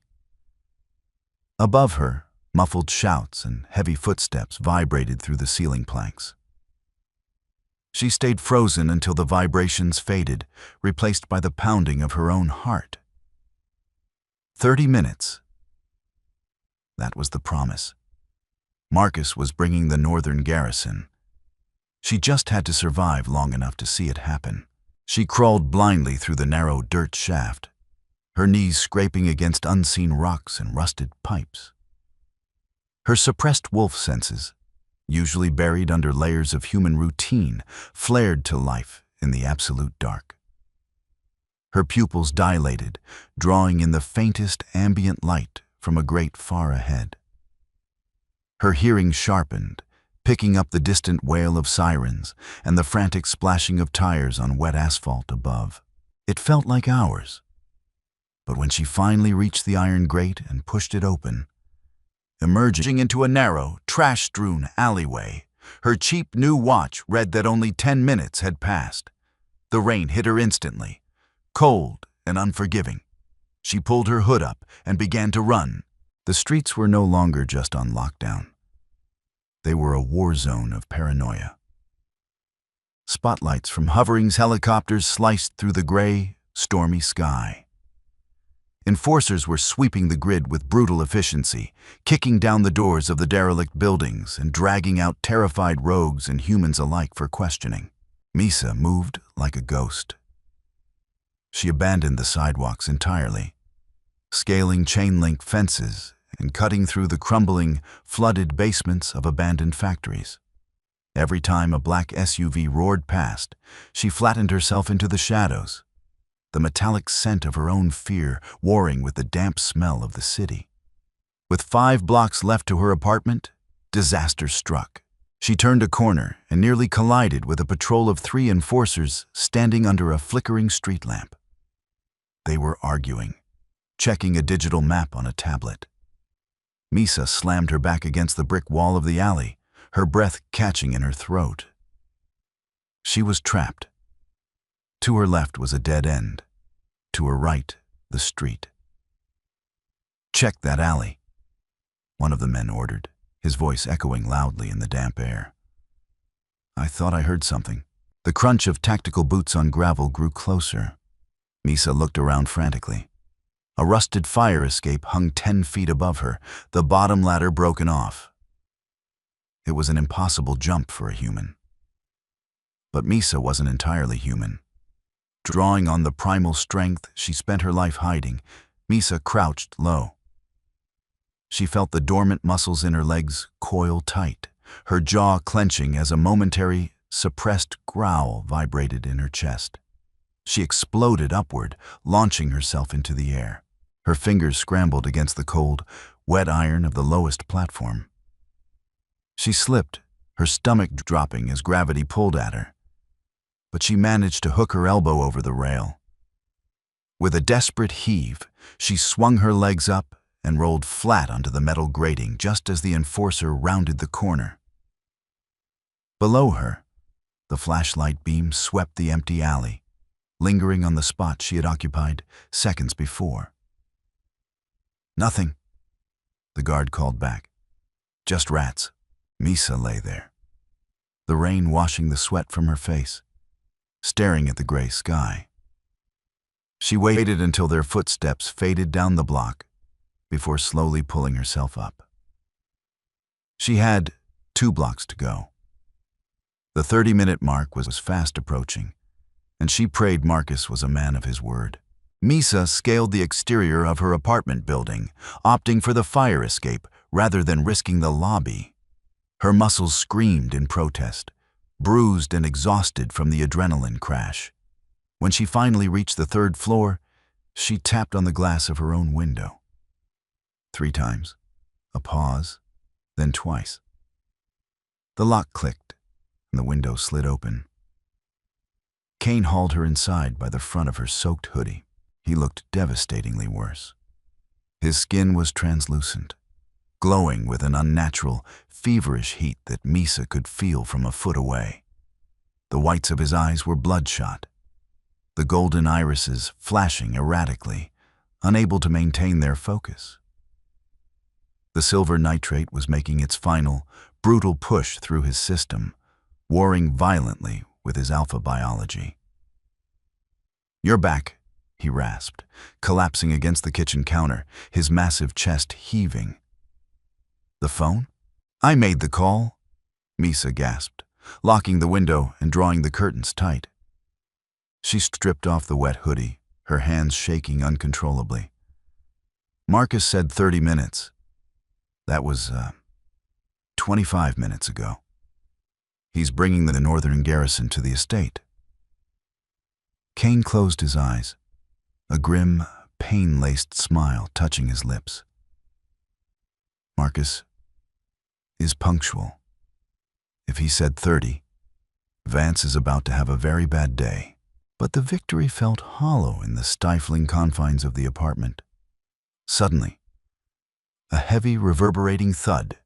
Above her, muffled shouts and heavy footsteps vibrated through the ceiling planks. She stayed frozen until the vibrations faded, replaced by the pounding of her own heart. 30 minutes. That was the promise. Marcus was bringing the northern garrison. She just had to survive long enough to see it happen. She crawled blindly through the narrow dirt shaft, her knees scraping against unseen rocks and rusted pipes. Her suppressed wolf senses, usually buried under layers of human routine, flared to life in the absolute dark. Her pupils dilated, drawing in the faintest ambient light from a grate far ahead. Her hearing sharpened, picking up the distant wail of sirens and the frantic splashing of tires on wet asphalt above. It felt like hours. But when she finally reached the iron grate and pushed it open, emerging into a narrow, trash-strewn alleyway, her cheap new watch read that only 10 minutes had passed. The rain hit her instantly, cold and unforgiving. She pulled her hood up and began to run. The streets were no longer just on lockdown. They were a war zone of paranoia. Spotlights from hovering helicopters sliced through the gray, stormy sky. Enforcers were sweeping the grid with brutal efficiency, kicking down the doors of the derelict buildings and dragging out terrified rogues and humans alike for questioning. Misa moved like a ghost. She abandoned the sidewalks entirely, scaling chain-link fences and cutting through the crumbling, flooded basements of abandoned factories. Every time a black SUV roared past, she flattened herself into the shadows, the metallic scent of her own fear warring with the damp smell of the city. With 5 blocks left to her apartment, disaster struck. She turned a corner and nearly collided with a patrol of 3 enforcers standing under a flickering street lamp. They were arguing, checking a digital map on a tablet. Misa slammed her back against the brick wall of the alley, her breath catching in her throat. She was trapped. To her left was a dead end. To her right, the street. "Check that alley," one of the men ordered, his voice echoing loudly in the damp air. "I thought I heard something." The crunch of tactical boots on gravel grew closer. Misa looked around frantically. A rusted fire escape hung 10 feet above her, the bottom ladder broken off. It was an impossible jump for a human. But Misa wasn't entirely human. Drawing on the primal strength she spent her life hiding, Misa crouched low. She felt the dormant muscles in her legs coil tight, her jaw clenching as a momentary, suppressed growl vibrated in her chest. She exploded upward, launching herself into the air. Her fingers scrambled against the cold, wet iron of the lowest platform. She slipped, her stomach dropping as gravity pulled at her. But she managed to hook her elbow over the rail. With a desperate heave, she swung her legs up and rolled flat onto the metal grating just as the enforcer rounded the corner. Below her, the flashlight beam swept the empty alley, lingering on the spot she had occupied seconds before. "Nothing," the guard called back. "Just rats." Misa lay there, the rain washing the sweat from her face, staring at the gray sky. She waited until their footsteps faded down the block before slowly pulling herself up. She had 2 blocks to go. The 30-minute mark was fast approaching, and she prayed Marcus was a man of his word. Misa scaled the exterior of her apartment building, opting for the fire escape rather than risking the lobby. Her muscles screamed in protest, bruised and exhausted from the adrenaline crash. When she finally reached the 3rd floor, she tapped on the glass of her own window. 3 times, a pause, then twice. The lock clicked, and the window slid open. Kane hauled her inside by the front of her soaked hoodie. He looked devastatingly worse. His skin was translucent, glowing with an unnatural, feverish heat that Misa could feel from a foot away. The whites of his eyes were bloodshot, the golden irises flashing erratically, unable to maintain their focus. The silver nitrate was making its final, brutal push through his system, warring violently with his alpha biology. "You're back," he rasped, collapsing against the kitchen counter, his massive chest heaving. "The phone?" "I made the call," Misa gasped, locking the window and drawing the curtains tight. She stripped off the wet hoodie, her hands shaking uncontrollably. "Marcus said 30 minutes. That was, 25 minutes ago. He's bringing the northern garrison to the estate." Kane closed his eyes, a grim, pain-laced smile touching his lips. Marcus is punctual. If he said 30, Vance is about to have a very bad day. But the victory felt hollow in the stifling confines of the apartment. Suddenly, a heavy, reverberating thud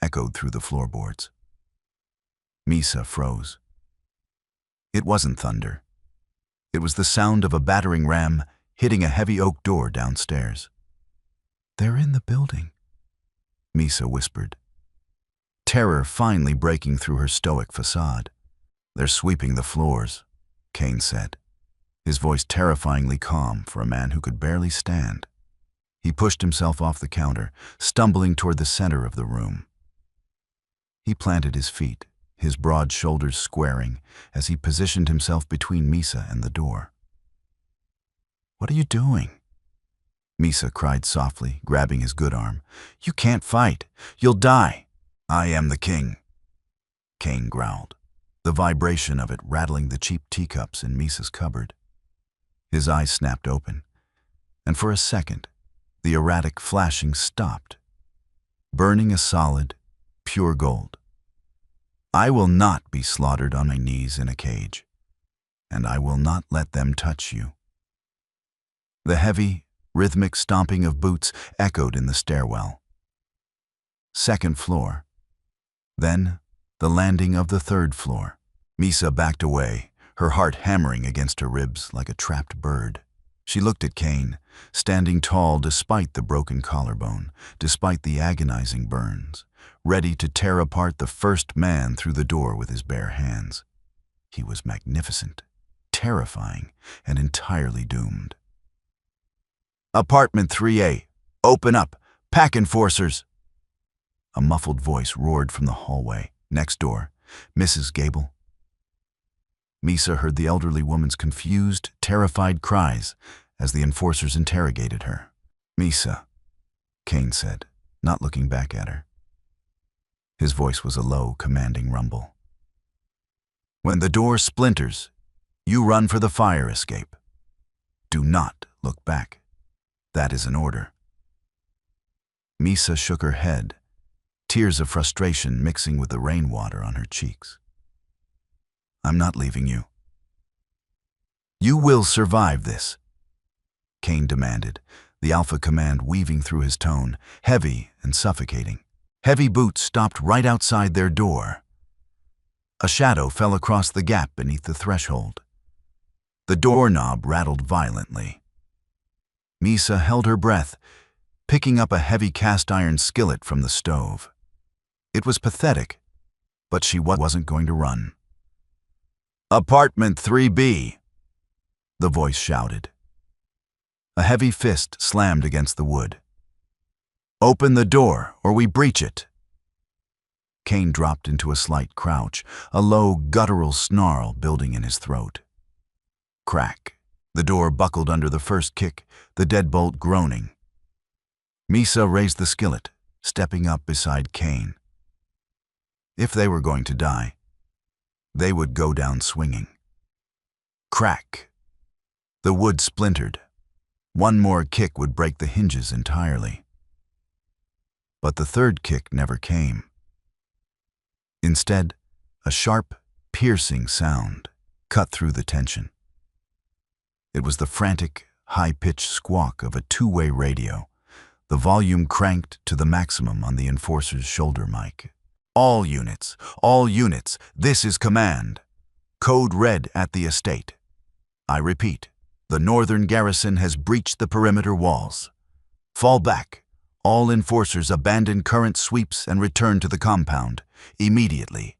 echoed through the floorboards. Misa froze. It wasn't thunder. It was the sound of a battering ram hitting a heavy oak door downstairs. "They're in the building," Misa whispered, terror finally breaking through her stoic facade. "They're sweeping the floors," Kane said, his voice terrifyingly calm for a man who could barely stand. He pushed himself off the counter, stumbling toward the center of the room. He planted his feet, his broad shoulders squaring, as he positioned himself between Misa and the door. "What are you doing?" Misa cried softly, grabbing his good arm. "You can't fight. You'll die." "I am the king," Kane growled, the vibration of it rattling the cheap teacups in Misa's cupboard. His eyes snapped open, and for a second, the erratic flashing stopped, burning a solid, pure gold. "I will not be slaughtered on my knees in a cage, and I will not let them touch you." The heavy, rhythmic stomping of boots echoed in the stairwell. Second floor. Then, the landing of the third floor. Misa backed away, her heart hammering against her ribs like a trapped bird. She looked at Kane, standing tall despite the broken collarbone, despite the agonizing burns, ready to tear apart the first man through the door with his bare hands. He was magnificent, terrifying, and entirely doomed. "Apartment 3A, open up, pack enforcers!" A muffled voice roared from the hallway. Next door, "Mrs. Gable." Misa heard the elderly woman's confused, terrified cries as the enforcers interrogated her. "Misa," Kane said, not looking back at her. His voice was a low, commanding rumble. "When the door splinters, you run for the fire escape. Do not look back. That is an order." Misa shook her head, tears of frustration mixing with the rainwater on her cheeks. "I'm not leaving you." "You will survive this," Kane demanded, the alpha command weaving through his tone, heavy and suffocating. Heavy boots stopped right outside their door. A shadow fell across the gap beneath the threshold. The doorknob rattled violently. Misa held her breath, picking up a heavy cast-iron skillet from the stove. It was pathetic, but she wasn't going to run. "Apartment 3B," the voice shouted. A heavy fist slammed against the wood. "Open the door, or we breach it." Kane dropped into a slight crouch, a low, guttural snarl building in his throat. Crack. The door buckled under the first kick, the deadbolt groaning. Misa raised the skillet, stepping up beside Kane. If they were going to die, they would go down swinging. Crack. The wood splintered. One more kick would break the hinges entirely. But the third kick never came. Instead, a sharp, piercing sound cut through the tension. It was the frantic, high-pitched squawk of a two-way radio, the volume cranked to the maximum on the enforcer's shoulder mic. All units, this is command. Code red at the estate. I repeat, the northern garrison has breached the perimeter walls. Fall back. All enforcers abandon current sweeps and return to the compound, immediately.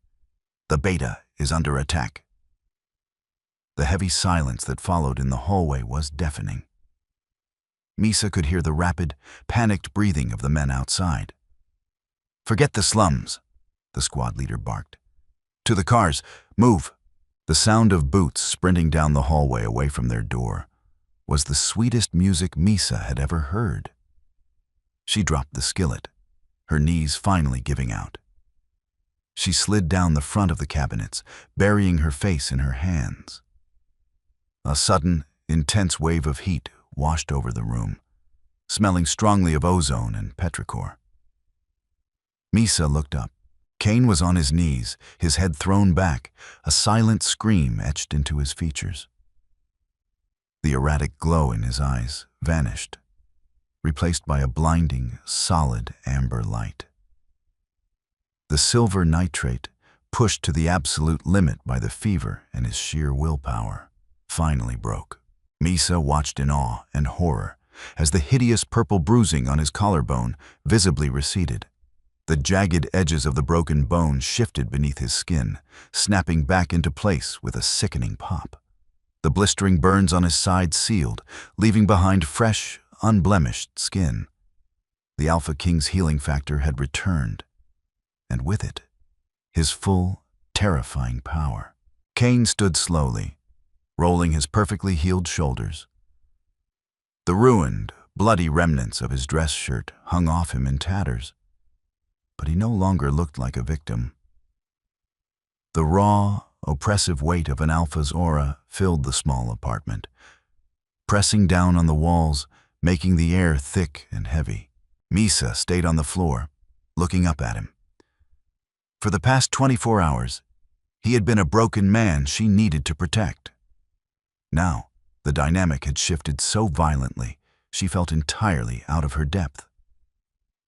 The beta is under attack. The heavy silence that followed in the hallway was deafening. Misa could hear the rapid, panicked breathing of the men outside. "Forget the slums," the squad leader barked. "To the cars, move." The sound of boots sprinting down the hallway away from their door was the sweetest music Misa had ever heard. She dropped the skillet, her knees finally giving out. She slid down the front of the cabinets, burying her face in her hands. A sudden, intense wave of heat washed over the room, smelling strongly of ozone and petrichor. Misa looked up. Kane was on his knees, his head thrown back, a silent scream etched into his features. The erratic glow in his eyes vanished, replaced by a blinding, solid amber light. The silver nitrate, pushed to the absolute limit by the fever and his sheer willpower, finally broke. Misa watched in awe and horror as the hideous purple bruising on his collarbone visibly receded. The jagged edges of the broken bone shifted beneath his skin, snapping back into place with a sickening pop. The blistering burns on his side sealed, leaving behind fresh, unblemished skin. The Alpha King's healing factor had returned, and with it, his full, terrifying power. Kane stood slowly, rolling his perfectly healed shoulders. The ruined, bloody remnants of his dress shirt hung off him in tatters, but he no longer looked like a victim. The raw, oppressive weight of an Alpha's aura filled the small apartment, pressing down on the walls, making the air thick and heavy. Misa stayed on the floor, looking up at him. For the past 24 hours, he had been a broken man she needed to protect. Now, the dynamic had shifted so violently, she felt entirely out of her depth.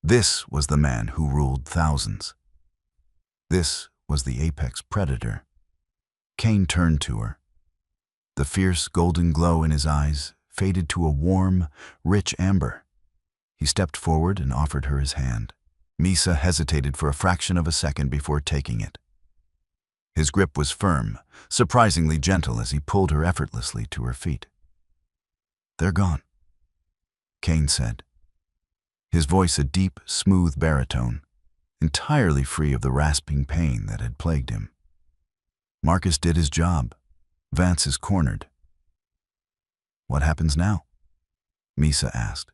This was the man who ruled thousands. This was the apex predator. Kane turned to her. The fierce golden glow in his eyes faded to a warm, rich amber. He stepped forward and offered her his hand. Misa hesitated for a fraction of a second before taking it. His grip was firm, surprisingly gentle as he pulled her effortlessly to her feet. "They're gone," Kane said, his voice a deep, smooth baritone, entirely free of the rasping pain that had plagued him. "Marcus did his job. Vance is cornered." "What happens now?" Misa asked,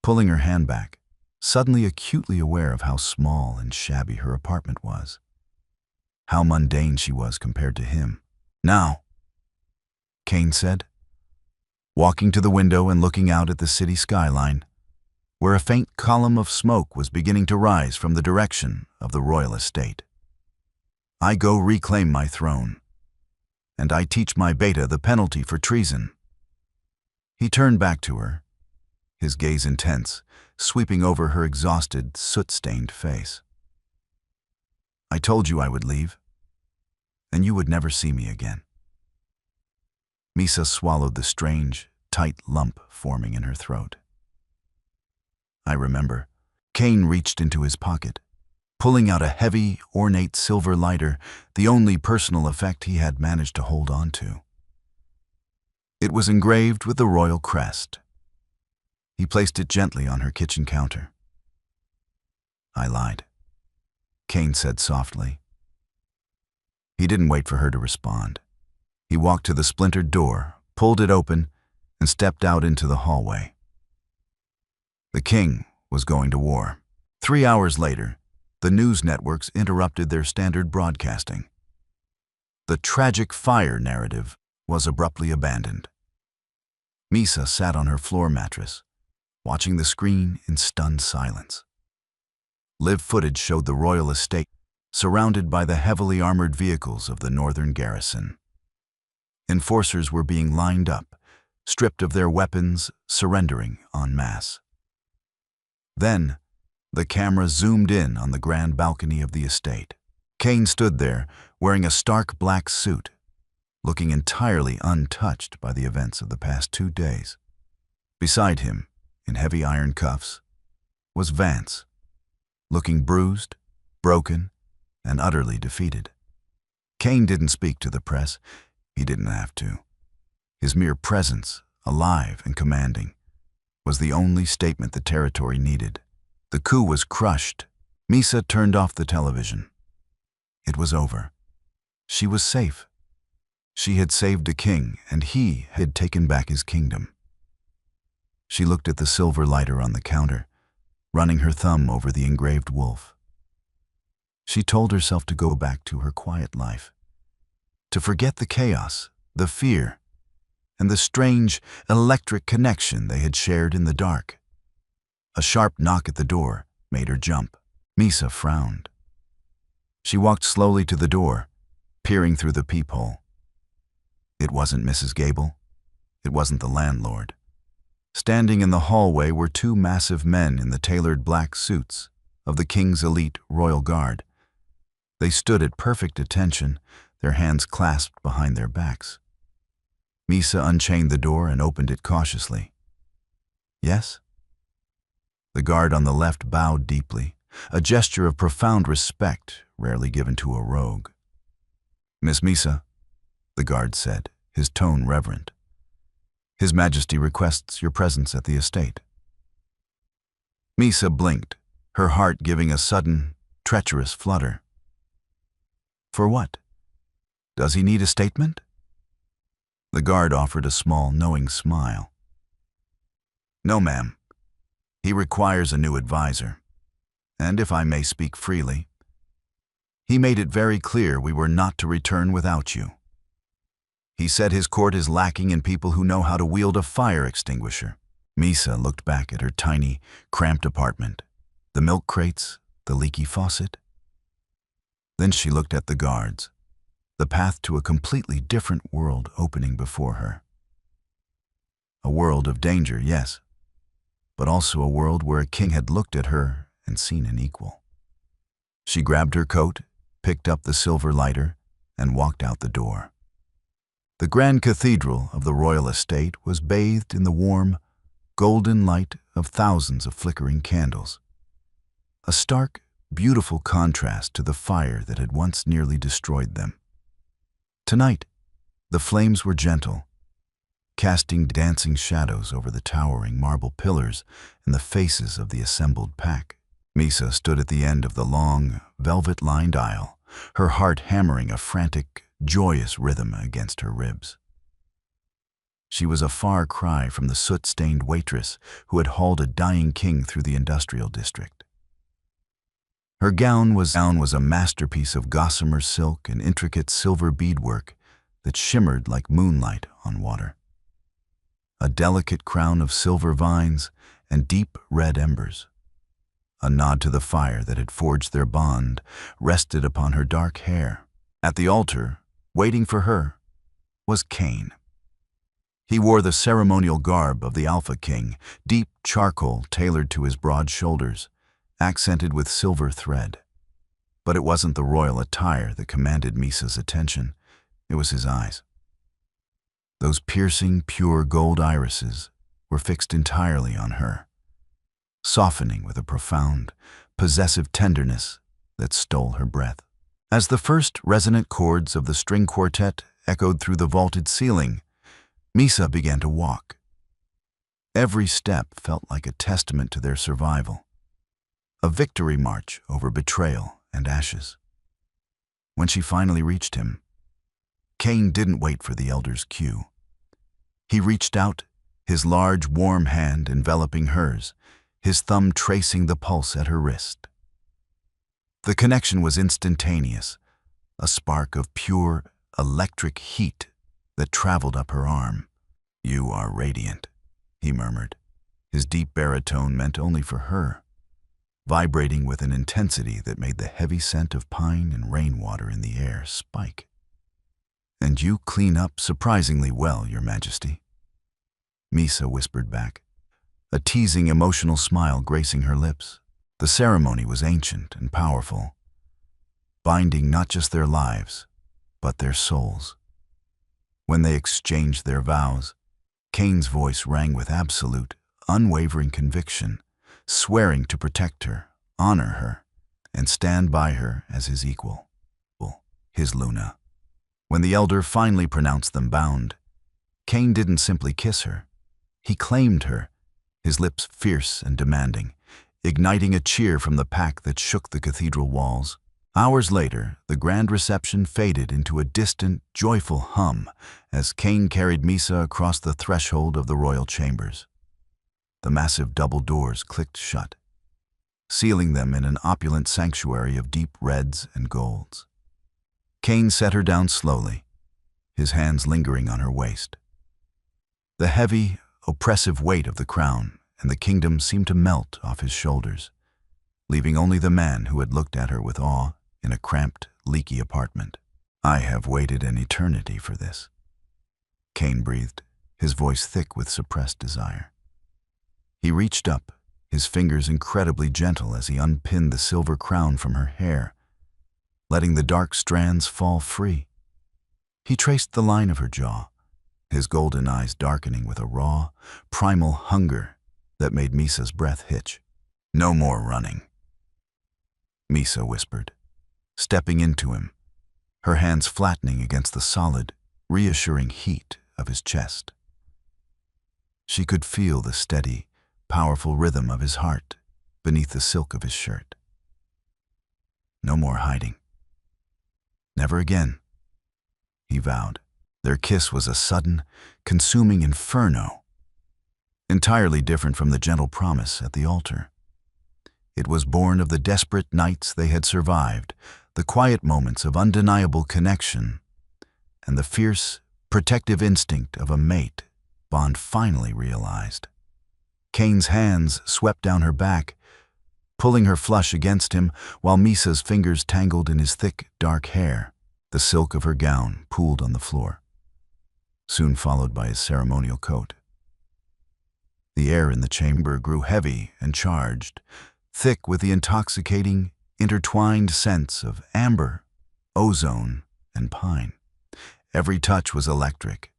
pulling her hand back, suddenly acutely aware of how small and shabby her apartment was. How mundane she was compared to him. "Now," Kane said, walking to the window and looking out at the city skyline, where a faint column of smoke was beginning to rise from the direction of the royal estate. "I go reclaim my throne, and I teach my beta the penalty for treason." He turned back to her, his gaze intense, sweeping over her exhausted, soot-stained face. "I told you I would leave, and you would never see me again." Misa swallowed the strange, tight lump forming in her throat. "I remember." Kane reached into his pocket, pulling out a heavy, ornate silver lighter, the only personal effect he had managed to hold on to. It was engraved with the royal crest. He placed it gently on her kitchen counter. "I lied," Kane said softly. He didn't wait for her to respond. He walked to the splintered door, pulled it open, and stepped out into the hallway. The king was going to war. 3 hours later, the news networks interrupted their standard broadcasting. The tragic fire narrative was abruptly abandoned. Misa sat on her floor mattress, watching the screen in stunned silence. Live footage showed the royal estate surrounded by the heavily armored vehicles of the northern garrison. Enforcers were being lined up, stripped of their weapons, surrendering en masse. Then, the camera zoomed in on the grand balcony of the estate. Kane stood there, wearing a stark black suit, looking entirely untouched by the events of the past 2 days. Beside him, in heavy iron cuffs, was Vance, looking bruised, broken, and utterly defeated. Kane didn't speak to the press. He didn't have to. His mere presence, alive and commanding, was the only statement the territory needed. The coup was crushed. Misa turned off the television. It was over. She was safe. She had saved a king, and he had taken back his kingdom. She looked at the silver lighter on the counter, running her thumb over the engraved wolf. She told herself to go back to her quiet life, to forget the chaos, the fear, and the strange, electric connection they had shared in the dark. A sharp knock at the door made her jump. Misa frowned. She walked slowly to the door, peering through the peephole. It wasn't Mrs. Gable. It wasn't the landlord. Standing in the hallway were 2 massive men in the tailored black suits of the king's elite royal guard. They stood at perfect attention, their hands clasped behind their backs. Misa unchained the door and opened it cautiously. Yes? The guard on the left bowed deeply, a gesture of profound respect rarely given to a rogue. "Miss Misa," the guard said, his tone reverent. "His Majesty requests your presence at the estate." Misa blinked, her heart giving a sudden, treacherous flutter. For what? Does he need a statement? The guard offered a small, knowing smile. "No, ma'am. He requires a new advisor. And if I may speak freely, he made it very clear we were not to return without you. He said his court is lacking in people who know how to wield a fire extinguisher." Misa looked back at her tiny, cramped apartment, the milk crates, the leaky faucet. Then she looked at the guards, the path to a completely different world opening before her. A world of danger, yes, but also a world where a king had looked at her and seen an equal. She grabbed her coat, picked up the silver lighter, and walked out the door. The grand cathedral of the royal estate was bathed in the warm, golden light of thousands of flickering candles. A stark, beautiful contrast to the fire that had once nearly destroyed them. Tonight, the flames were gentle, casting dancing shadows over the towering marble pillars and the faces of the assembled pack. Misa stood at the end of the long, velvet-lined aisle, her heart hammering a frantic, joyous rhythm against her ribs. She was a far cry from the soot-stained waitress who had hauled a dying king through the industrial district. Her gown was a masterpiece of gossamer silk and intricate silver beadwork that shimmered like moonlight on water. A delicate crown of silver vines and deep red embers, a nod to the fire that had forged their bond, rested upon her dark hair. At the altar, waiting for her, was Kane. He wore the ceremonial garb of the Alpha King, deep charcoal tailored to his broad shoulders, accented with silver thread. But it wasn't the royal attire that commanded Misa's attention. It was his eyes. Those piercing, pure gold irises were fixed entirely on her, softening with a profound, possessive tenderness that stole her breath. As the first resonant chords of the string quartet echoed through the vaulted ceiling, Misa began to walk. Every step felt like a testament to their survival, a victory march over betrayal and ashes. When she finally reached him, Kane didn't wait for the elder's cue. He reached out, his large, warm hand enveloping hers, his thumb tracing the pulse at her wrist. The connection was instantaneous, a spark of pure, electric heat that traveled up her arm. "You are radiant," he murmured. His deep baritone meant only for her, vibrating with an intensity that made the heavy scent of pine and rainwater in the air spike. "And you clean up surprisingly well, Your Majesty," Misa whispered back, a teasing, emotional smile gracing her lips. The ceremony was ancient and powerful, binding not just their lives, but their souls. When they exchanged their vows, Cain's voice rang with absolute, unwavering conviction, swearing to protect her, honor her, and stand by her as his equal, his Luna. When the elder finally pronounced them bound, Cain didn't simply kiss her. He claimed her, his lips fierce and demanding, igniting a cheer from the pack that shook the cathedral walls. Hours later, the grand reception faded into a distant, joyful hum as Cain carried Misa across the threshold of the royal chambers. The massive double doors clicked shut, sealing them in an opulent sanctuary of deep reds and golds. Cain set her down slowly, his hands lingering on her waist. The heavy, oppressive weight of the crown and the kingdom seemed to melt off his shoulders, leaving only the man who had looked at her with awe in a cramped, leaky apartment. "I have waited an eternity for this," Cain breathed, his voice thick with suppressed desire. He reached up, his fingers incredibly gentle as he unpinned the silver crown from her hair, letting the dark strands fall free. He traced the line of her jaw, his golden eyes darkening with a raw, primal hunger that made Misa's breath hitch. "No more running," Misa whispered, stepping into him, her hands flattening against the solid, reassuring heat of his chest. She could feel the steady, powerful rhythm of his heart beneath the silk of his shirt. No more hiding. Never again, he vowed. Their kiss was a sudden, consuming inferno, entirely different from the gentle promise at the altar. It was born of the desperate nights they had survived, the quiet moments of undeniable connection, and the fierce, protective instinct of a mate Bond finally realized. Cain's hands swept down her back, pulling her flush against him while Misa's fingers tangled in his thick, dark hair. The silk of her gown pooled on the floor, soon followed by his ceremonial coat. The air in the chamber grew heavy and charged, thick with the intoxicating, intertwined scents of amber, ozone, and pine. Every touch was electric,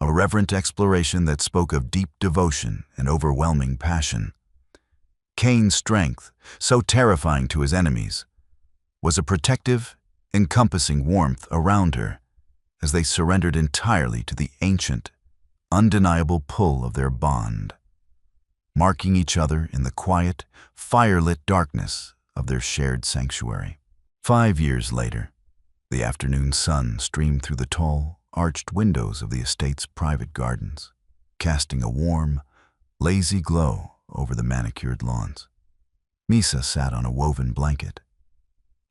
a reverent exploration that spoke of deep devotion and overwhelming passion. Cain's strength, so terrifying to his enemies, was a protective, encompassing warmth around her as they surrendered entirely to the ancient, undeniable pull of their bond, marking each other in the quiet, fire-lit darkness of their shared sanctuary. 5 years later, the afternoon sun streamed through the tall, arched windows of the estate's private gardens, casting a warm, lazy glow over the manicured lawns. Misa sat on a woven blanket,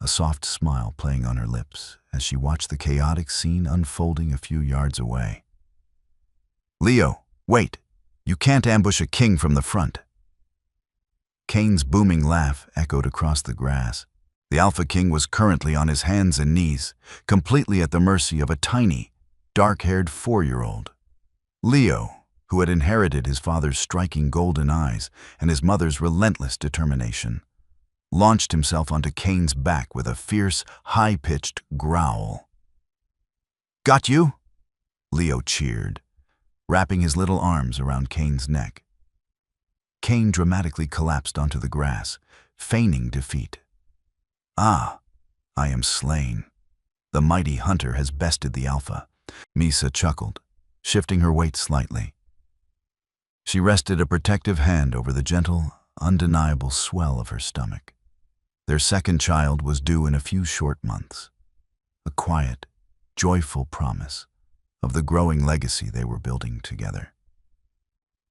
a soft smile playing on her lips as she watched the chaotic scene unfolding a few yards away. "Leo, wait! You can't ambush a king from the front." Cain's booming laugh echoed across the grass. The Alpha King was currently on his hands and knees, completely at the mercy of a tiny, dark-haired 4-year-old. Leo, who had inherited his father's striking golden eyes and his mother's relentless determination, launched himself onto Cain's back with a fierce, high-pitched growl. "Got you?" Leo cheered, wrapping his little arms around Cain's neck. Cain dramatically collapsed onto the grass, feigning defeat. "Ah, I am slain. The mighty hunter has bested the Alpha," Misa chuckled, shifting her weight slightly. She rested a protective hand over the gentle, undeniable swell of her stomach. Their second child was due in a few short months, a quiet, joyful promise of the growing legacy they were building together.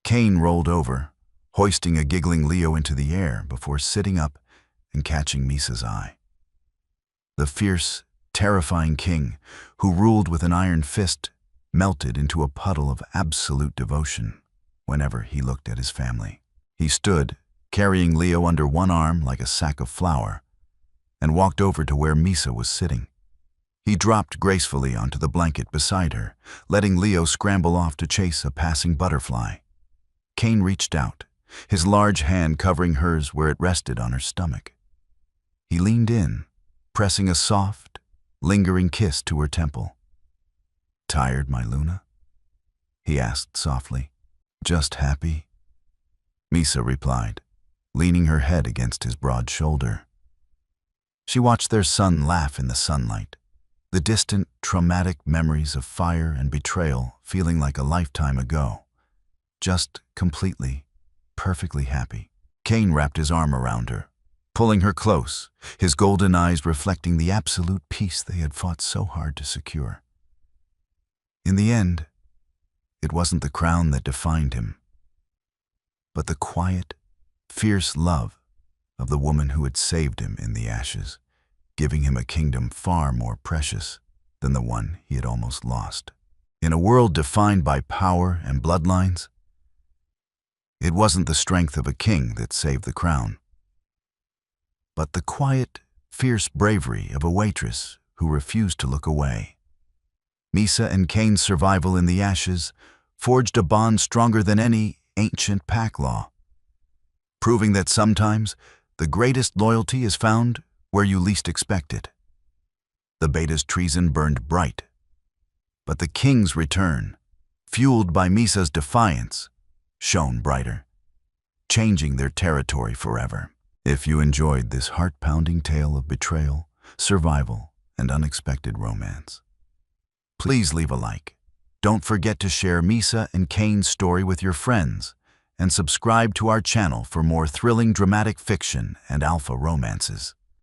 Cain rolled over, hoisting a giggling Leo into the air before sitting up and catching Misa's eye. The fierce, terrifying king, who ruled with an iron fist, melted into a puddle of absolute devotion whenever he looked at his family. He stood, carrying Leo under one arm like a sack of flour, and walked over to where Misa was sitting. He dropped gracefully onto the blanket beside her, letting Leo scramble off to chase a passing butterfly. Cain reached out, his large hand covering hers where it rested on her stomach. He leaned in, pressing a soft, lingering kiss to her temple. Tired, my Luna? He asked softly. Just happy? Misa replied, leaning her head against his broad shoulder. She watched their son laugh in the sunlight, the distant, traumatic memories of fire and betrayal feeling like a lifetime ago. Just completely, perfectly happy. Cain wrapped his arm around her, pulling her close, his golden eyes reflecting the absolute peace they had fought so hard to secure. In the end, it wasn't the crown that defined him, but the quiet, fierce love of the woman who had saved him in the ashes, giving him a kingdom far more precious than the one he had almost lost. In a world defined by power and bloodlines, it wasn't the strength of a king that saved the crown, but the quiet, fierce bravery of a waitress who refused to look away. Misa and Cain's survival in the ashes forged a bond stronger than any ancient pack law, proving that sometimes the greatest loyalty is found where you least expect it. The beta's treason burned bright, but the king's return, fueled by Misa's defiance, shone brighter, changing their territory forever. If you enjoyed this heart-pounding tale of betrayal, survival, and unexpected romance, please leave a like. Don't forget to share Misa and Cain's story with your friends, and subscribe to our channel for more thrilling dramatic fiction and alpha romances.